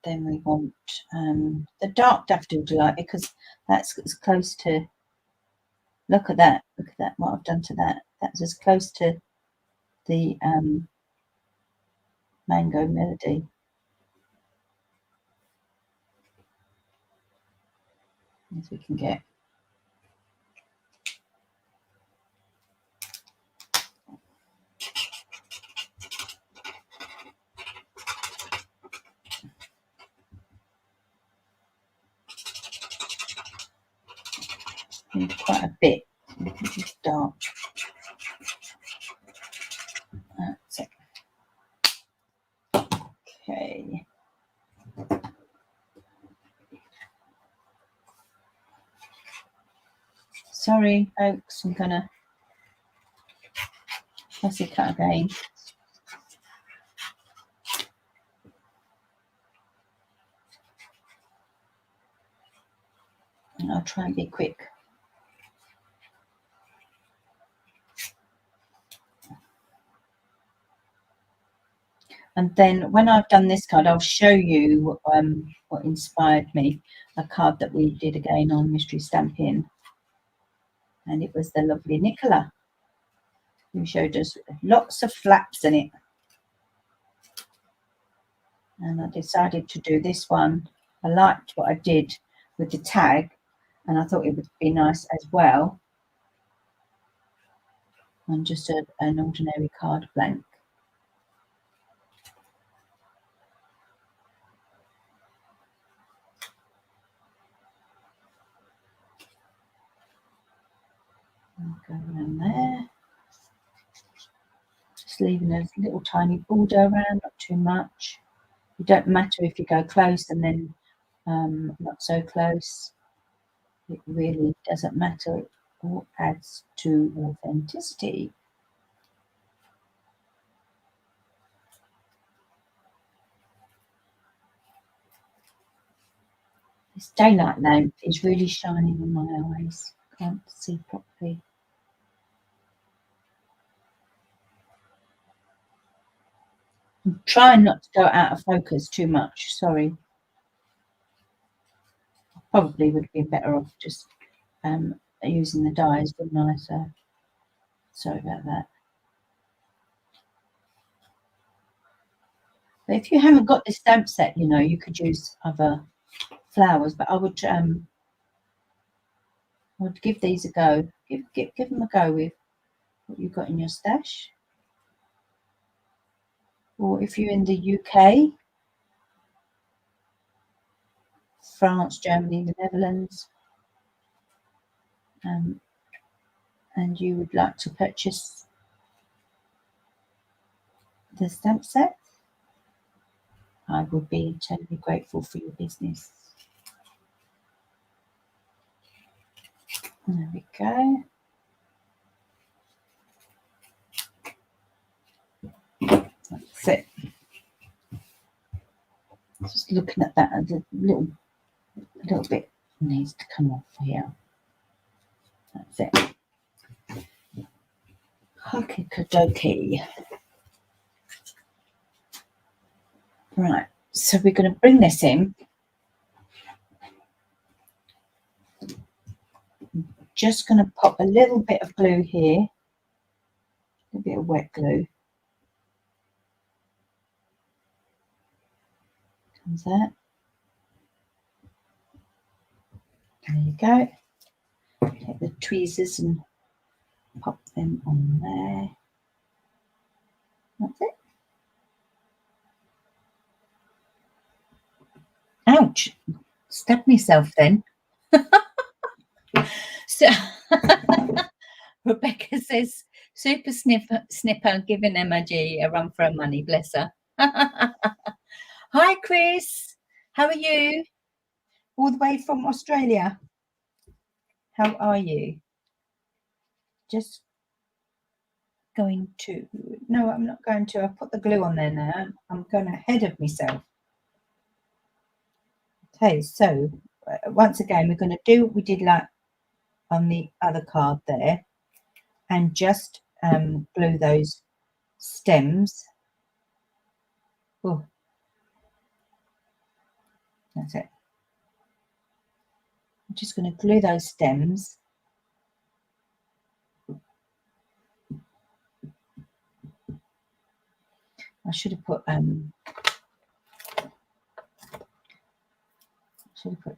Then we want the Dark Daffodil Delight, because that's as close to, look at that, what I've done to that. That's as close to the Mango Melody as we can get. Need quite a bit. It's dark. That's it. Okay. Sorry, folks. I'm gonna fussy cut again. And I'll try and be quick. And then when I've done this card, I'll show you what inspired me. A card that we did again on Mystery Stampin'. And it was the lovely Nicola, who showed us lots of flaps in it. And I decided to do this one. I liked what I did with the tag, and I thought it would be nice as well on just an ordinary card blank. I'll go around there. Just leaving a little tiny border around, not too much. It don't matter if you go close and then not so close. It really doesn't matter. It all adds to authenticity. This daylight lamp is really shining on my eyes. Can't see properly. I'm trying not to go out of focus too much. Sorry. I probably would be better off just using the dies, wouldn't I? So sorry about that. But if you haven't got this stamp set, you know, you could use other flowers. But I would give these a go. Give them a go with what you've got in your stash. Or if you're in the UK, France, Germany, the Netherlands, and you would like to purchase the stamp set, I would be eternally grateful for your business. There we go. That's it. Just looking at that, a little bit needs to come off here. That's it. Okay, kadoki. Right, so we're going to bring this in. Just going to pop a little bit of glue here, a bit of wet glue. Comes that. There you go. Take the tweezers and pop them on there. That's it. Ouch! Stabbed myself then. So Rebecca says, Super Snipper giving MG a run for her money, bless her. Hi, Chris. How are you? All the way from Australia. How are you? Just going to... No, I'm not going to. I've put the glue on there now. I'm going ahead of myself. Okay, so once again, we're going to do what we did like on the other card there and just glue those stems. Oh, that's it. I'm just going to glue those stems. I should have put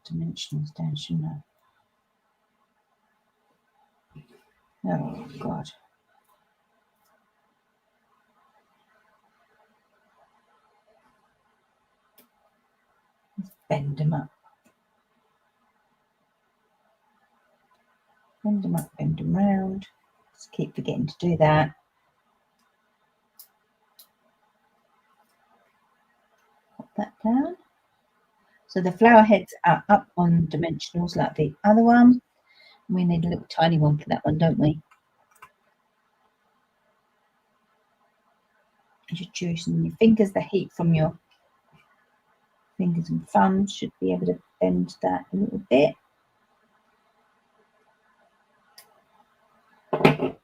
dimensionals down, shouldn't I? Oh God. Let's bend them up. Bend them up, bend them round. Just keep forgetting to do that. Pop that down. So the flower heads are up on dimensionals like the other one. We need a little tiny one for that one, don't we? Just using your fingers, the heat from your fingers and thumbs should be able to bend that a little bit. Pop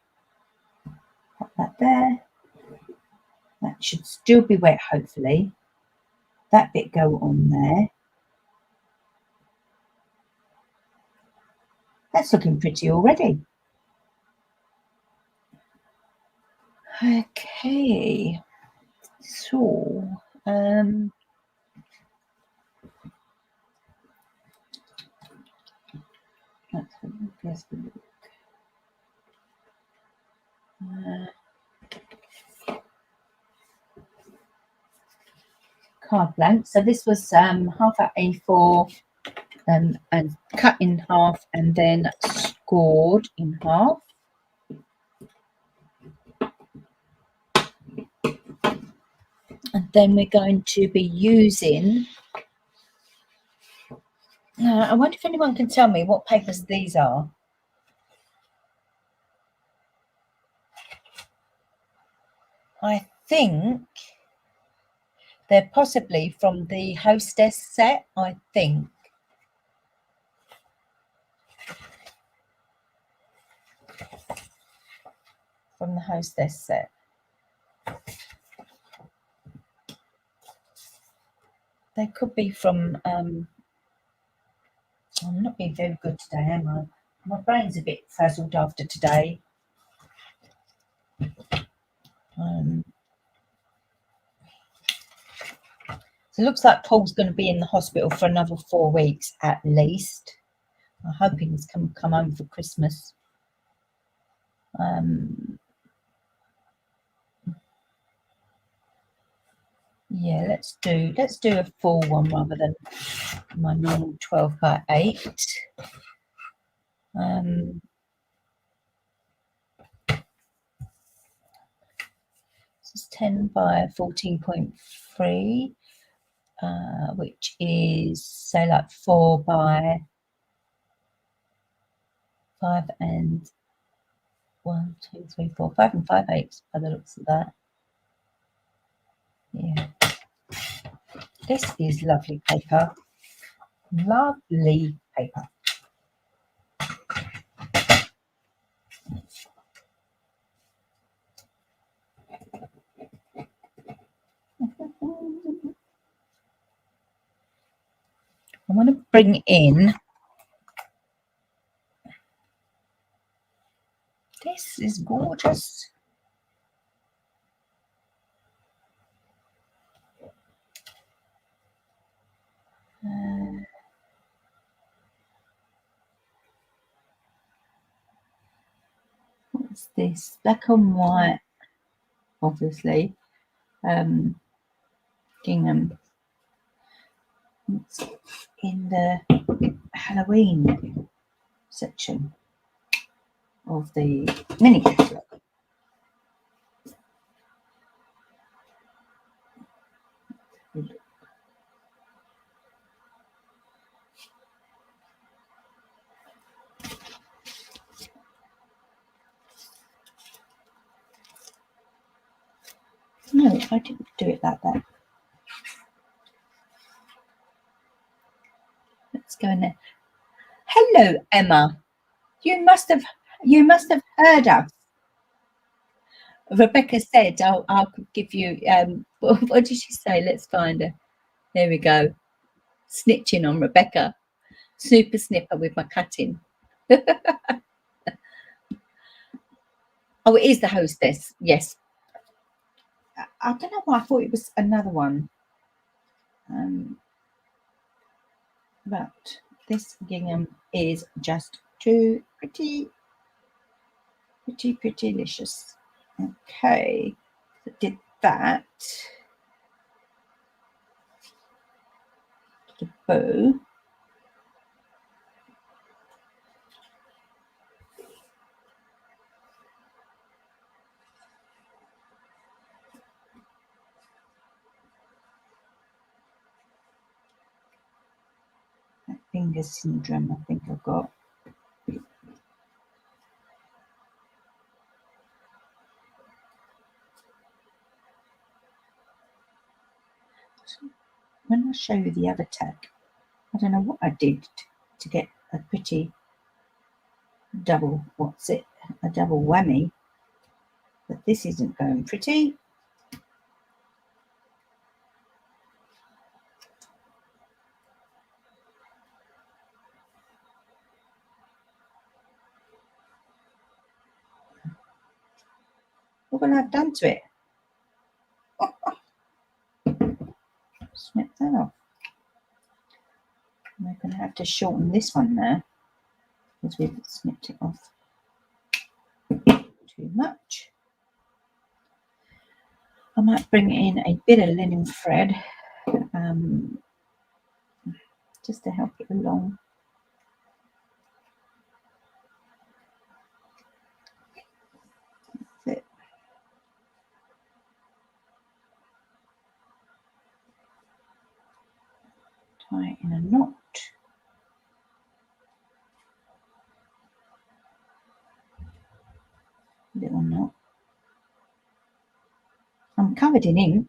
that there. That should still be wet, hopefully. That bit go on there. That's looking pretty already. Okay, so let's look. Card blank. So this was half at A4 and cut in half and then scored in half. And then we're going to be using, I wonder if anyone can tell me what papers these are. I think they're possibly from the Hostess set, I think. From the Hostess set. They could be from, I'm not being very good today, am I? My brain's a bit frazzled after today. So it looks like Paul's going to be in the hospital for another 4 weeks at least. I'm hoping he's come home for Christmas. Yeah, let's do a full one rather than my normal 12 by 8. This is 10 by 14.3. which is say like 4 by 5 and 1, 2, 3, 4, 5 and 5/8 by the looks of that. Yeah, this is lovely paper. Lovely paper. I want to bring in, this is gorgeous. What's this? Black and white, obviously. Gingham. It's in the Halloween section of the mini catalogue. No, I didn't do it like that. Let's go in there. Hello, Emma. You must have heard us. Rebecca said, I could give you, what did she say? Let's find her. There we go. Snitching on Rebecca. Super snipper with my cutting. Oh, it is the hostess. Yes. I don't know why I thought it was another one. But this gingham is just too pretty delicious. Okay, so did that. The bow. That finger syndrome, I think I've got. When I show you the other tag, I don't know what I did to get a pretty double, a double whammy, but this isn't going pretty. What will I have done to it? Snip that off. We're going to have to shorten this one now because we've snipped it off too much. I might bring in a bit of linen thread just to help it along. That's it. Tie it in a knot. Little knot. I'm covered in ink.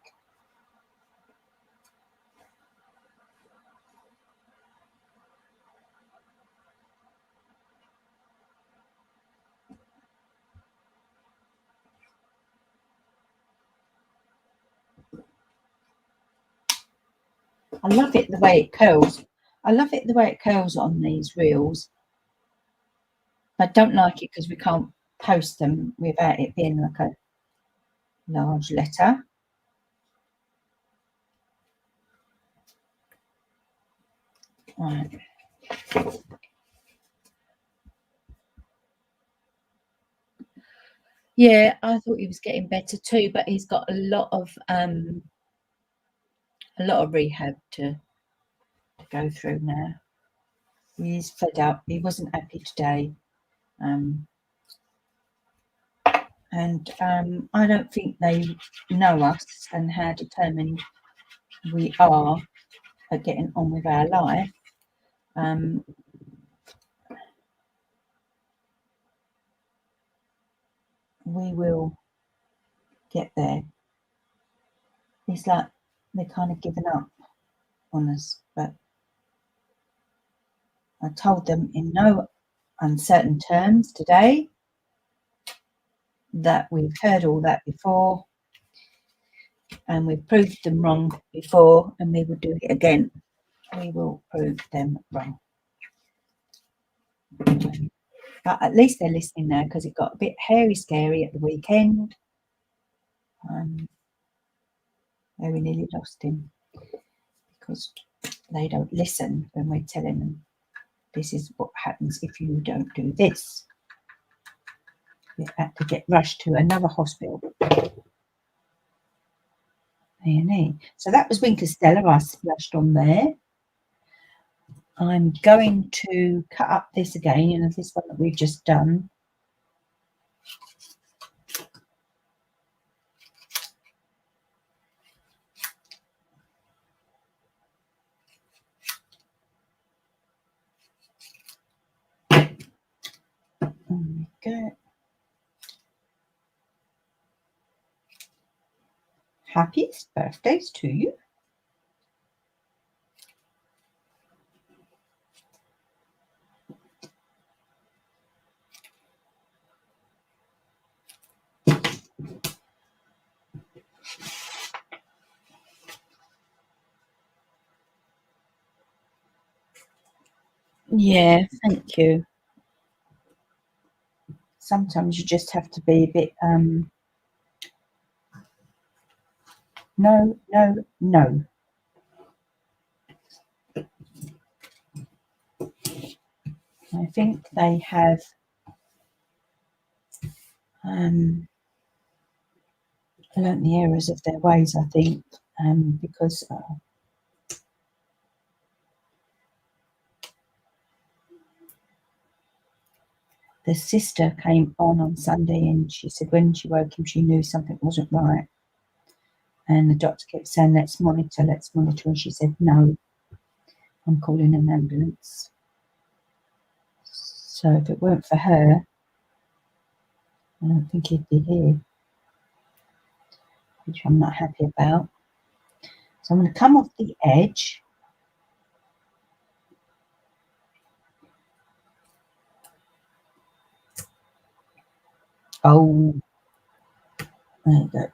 I love it the way it curls. I love it the way it curls on these reels. I don't like it because we can't post them without it being like a large letter. Right. Yeah, I thought he was getting better too, but he's got a lot of rehab to go through now. He's fed up. He wasn't happy today. And I don't think they know us and how determined we are at getting on with our life. We will get there. It's like they're kind of giving up on us, but I told them in no uncertain terms today that we've heard all that before and we've proved them wrong before, and we will do it again. We will prove them wrong. But at least they're listening now, because it got a bit hairy scary at the weekend. Where we nearly lost him because they don't listen when we're telling them this is what happens if you don't do this. We had to get rushed to another hospital. A&E. So that was Wink of Stella I splashed on there. I'm going to cut up this again, you know, this one that we've just done. There we go. Happiest birthdays to you. Yeah, thank you. Sometimes you just have to be a bit no. I think they have learnt the errors of their ways, I think, because the sister came on Sunday and she said when she woke him, she knew something wasn't right. And the doctor kept saying, let's monitor. And she said, no, I'm calling an ambulance. So if it weren't for her, I don't think he'd be here, which I'm not happy about. So I'm going to come off the edge. Oh, there you go.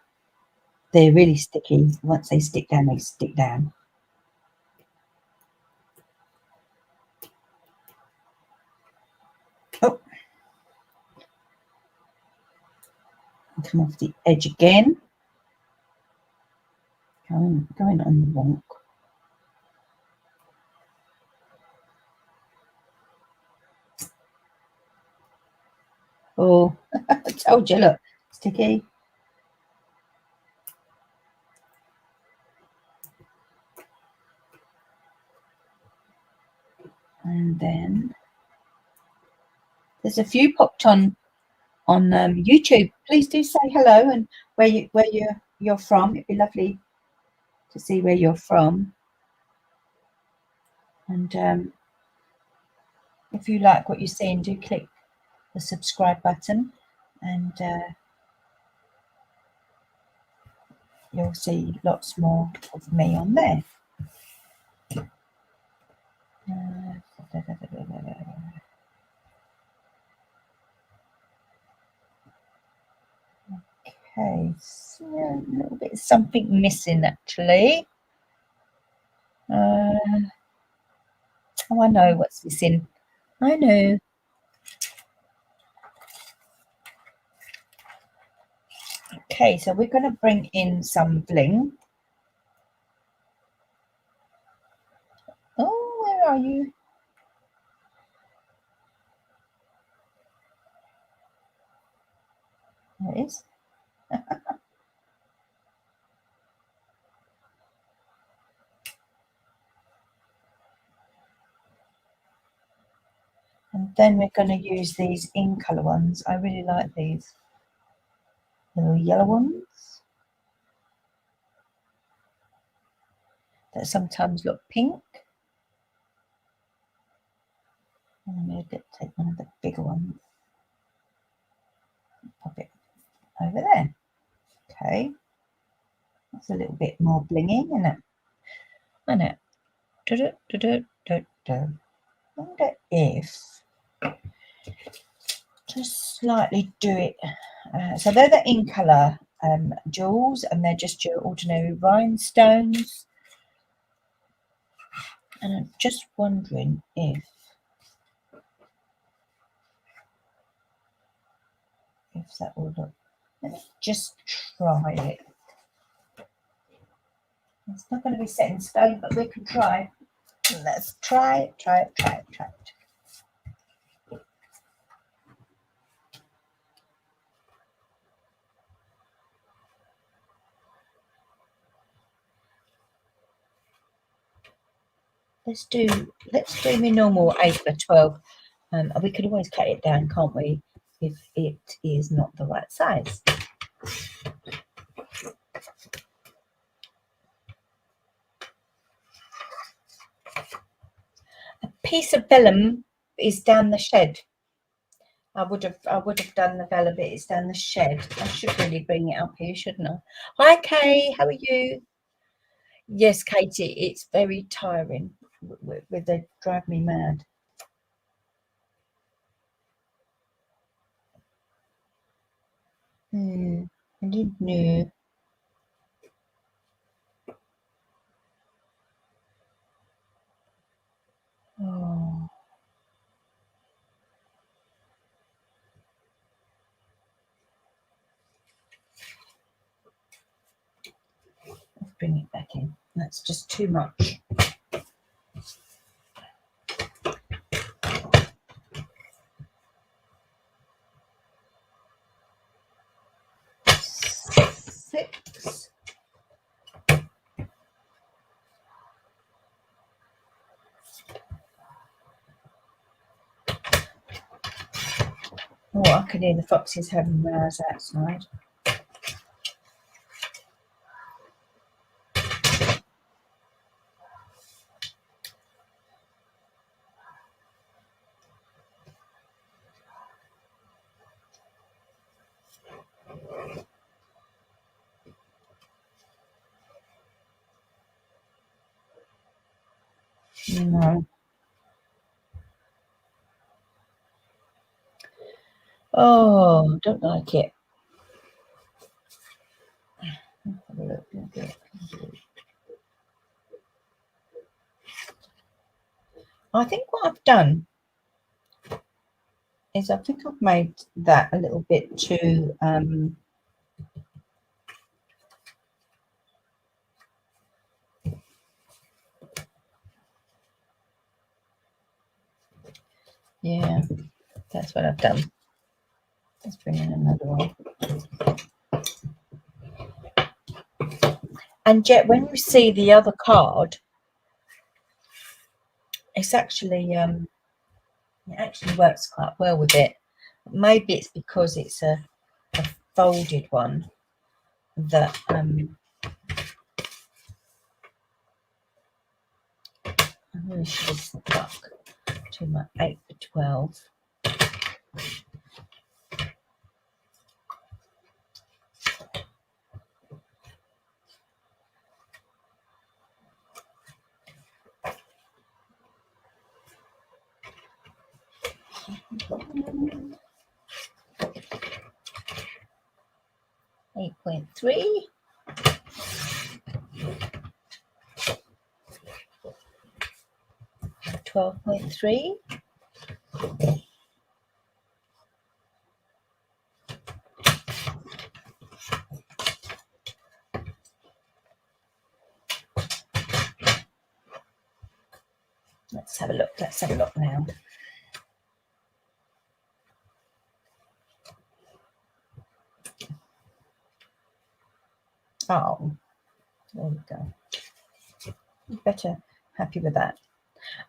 They're really sticky. Once they stick down, they stick down. Oh. Come off the edge again. Going on the wonk. Oh, I told you, look, sticky. And then there's a few popped on YouTube. Please do say hello and where you're from. It'd be lovely to see where you're from. And if you like what you're seeing, do click the subscribe button, and you'll see lots more of me on there. Okay, so a little bit of something missing actually. Oh, I know what's missing. I know. Okay, so we're going to bring in some bling. Oh, where are you? There it is. And then we're going to use these in colour ones. I really like these little yellow ones. that sometimes look pink. And maybe take one of the bigger ones. Pop it over there. Okay. That's a little bit more blingy, isn't it? Isn't it? I wonder if just slightly do it. So they're the in colour jewels, and they're just your ordinary rhinestones. And I'm just wondering if that will look. Let me just try it. It's not going to be set in stone, but we can try. Let's try it. Let's do my normal 8x12. We could always cut it down, can't we, if it is not the right size. A piece of vellum is down the shed. I would have done the vellum bit. It's down the shed. I should really bring it up here, shouldn't I? Hi, Kay. How are you? Yes, Katie. It's very tiring. They drive me mad. I didn't know. Oh. Let's bring it back in. That's just too much. Six. Oh, I can hear the foxes having rows outside. No. Oh, don't like it. Have a look. I think what I've done is I think I've made that a little bit too yeah, that's what I've done. Let's bring in another one. And yet when you see the other card, it's actually it actually works quite well with it. Maybe it's because it's a folded one that I really should have stuck to my 8x12. Eight 8.3. $12.3. Let's have a look. Let's have a look now. Oh, there we go. Better happy with that.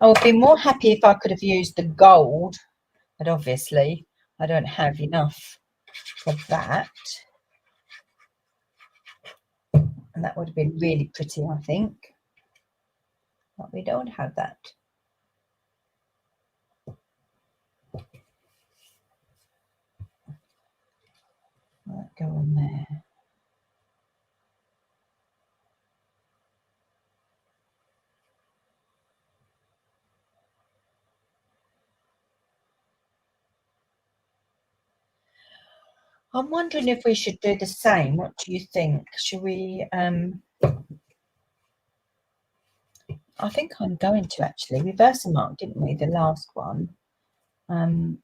I would be more happy if I could have used the gold, but obviously I don't have enough for that. And that would have been really pretty, I think. but we don't have that. Let go on there. I'm wondering if we should do the same. What do you think? Should we? I think I'm going to actually. We Versamark, didn't we? The last one. And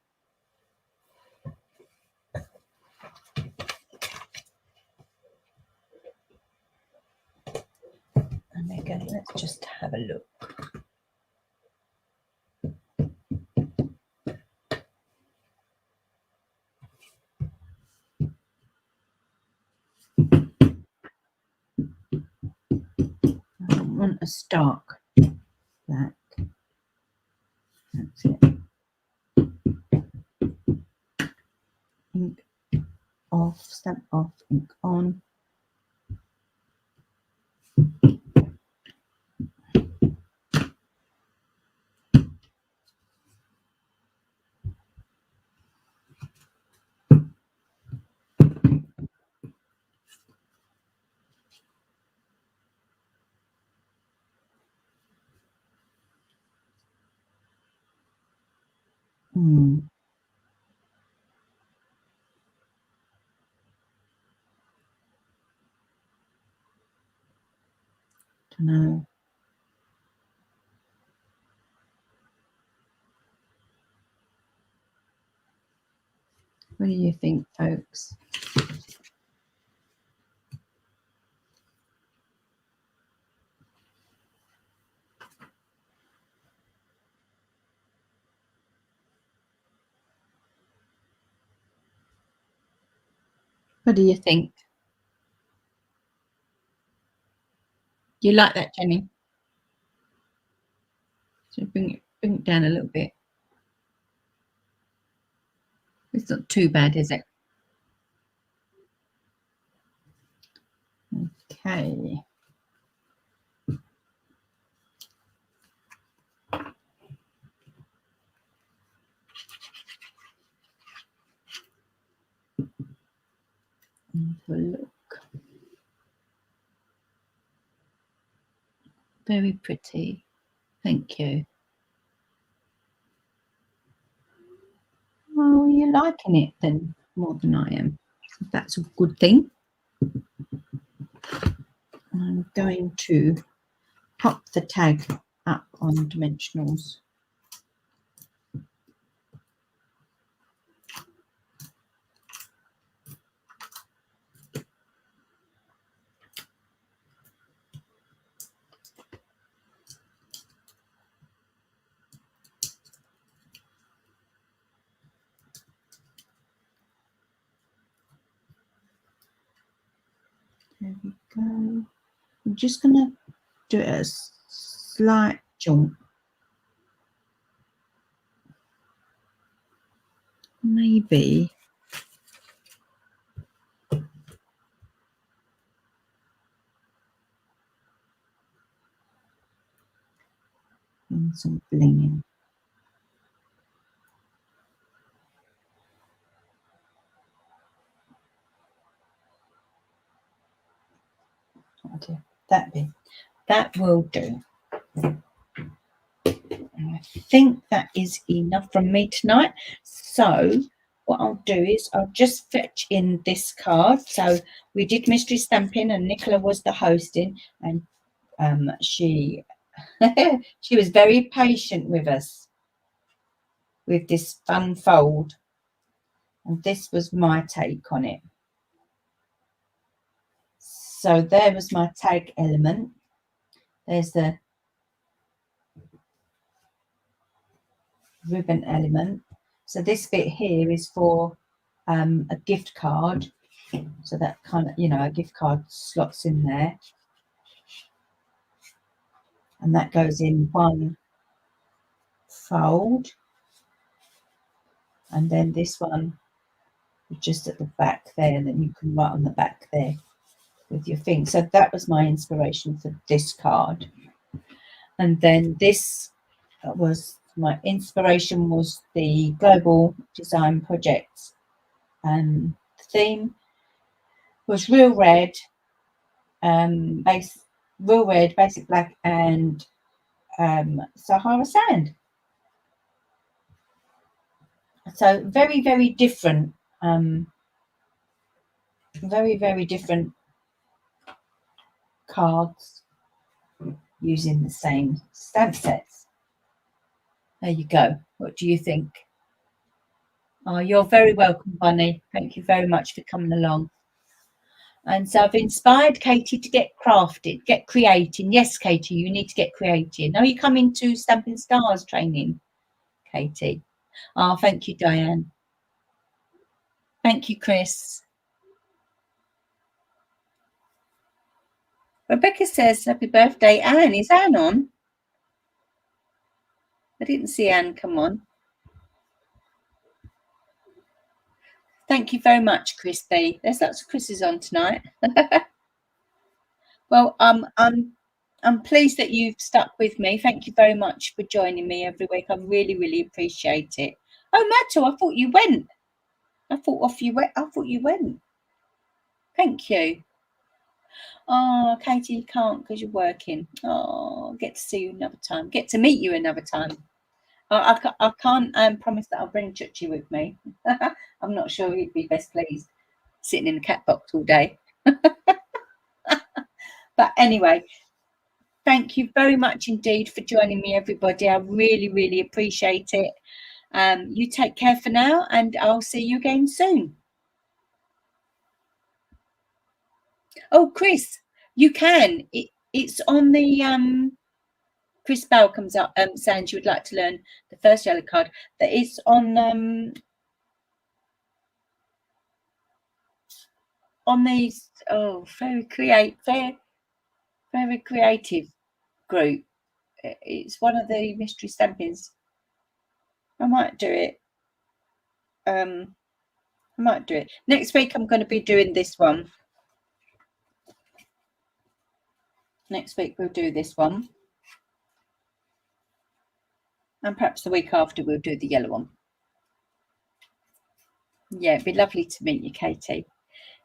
again, let's just have a look. I don't want a stark black. That's it. Ink off, stamp off, ink on. Don't know. What do you think, folks? What do you think? Do you like that, Jenny? So bring it down a little bit. It's not too bad, is it? Okay. Have a look. Very pretty. Thank you. Well, you're liking it then more than I am. That's a good thing. I'm going to pop the tag up on dimensionals. There we go. I'm just going to do it a slight jump. Maybe. And some blinging. That will do. And I think that is enough from me tonight. So what I'll do is I'll just fetch in this card. So we did mystery stamping and Nicola was the hosting, and she she was very patient with us with this fun fold, and this was my take on it. So there was my tag element. There's the ribbon element. So this bit here is for a gift card. So that kind of, a gift card slots in there. And that goes in one fold. And then this one is just at the back there, and then you can write on the back there with your thing. So that was my inspiration for this card. And then this was my inspiration, was the Global Design Project. The theme was real red, basic black, and Sahara sand. So very, very different. Very, very different cards using the same stamp sets. There you go. What do you think? Oh, you're very welcome, Bunny. Thank you very much for coming along. And so I've inspired Katie to get crafted, get creating. Yes, Katie, you need to get creating. Are you coming to Stampin' Stars training, Katie? Oh, thank you, Diane. Thank you, Chris. Rebecca says, happy birthday, Anne. Is Anne on? I didn't see Anne come on. Thank you very much, Chris B. There's lots of Chris's on tonight. Well, I'm pleased that you've stuck with me. Thank you very much for joining me every week. I really, really appreciate it. Oh, Matto, I thought you went. I thought you went. Thank you. Oh, Katie, you can't because you're working. Oh, get to see you another time. Get to meet you another time. I can't promise that I'll bring Chuchi with me. I'm not sure he'd be best pleased sitting in the cat box all day. But anyway, thank you very much indeed for joining me, everybody. I really, really appreciate it. You take care for now, and I'll see you again soon. Oh, Chris, you can. It's on the Chris Bell comes up saying she would like to learn the first yellow card. That it's on these very creative group. It's one of the mystery stampings. I might do it. I might do it next week. I'm going to be doing this one. Next week we'll do this one, and perhaps the week after we'll do the yellow one. Yeah, it'd be lovely to meet you, Katie.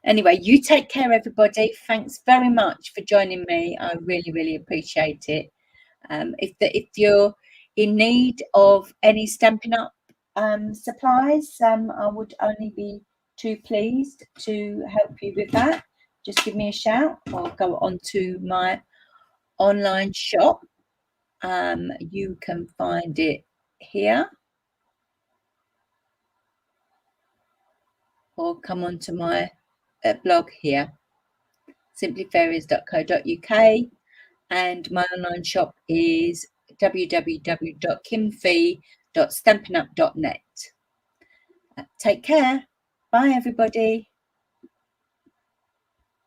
Anyway, you take care, everybody. Thanks very much for joining me. I really, really appreciate it. If you're in need of any Stampin' Up supplies, I would only be too pleased to help you with that. Just give me a shout or go onto my online shop. You can find it here, or come onto my blog here, simplyfairies.co.uk, and my online shop is www.kimfee.stampinup.net. Take care. Bye, everybody.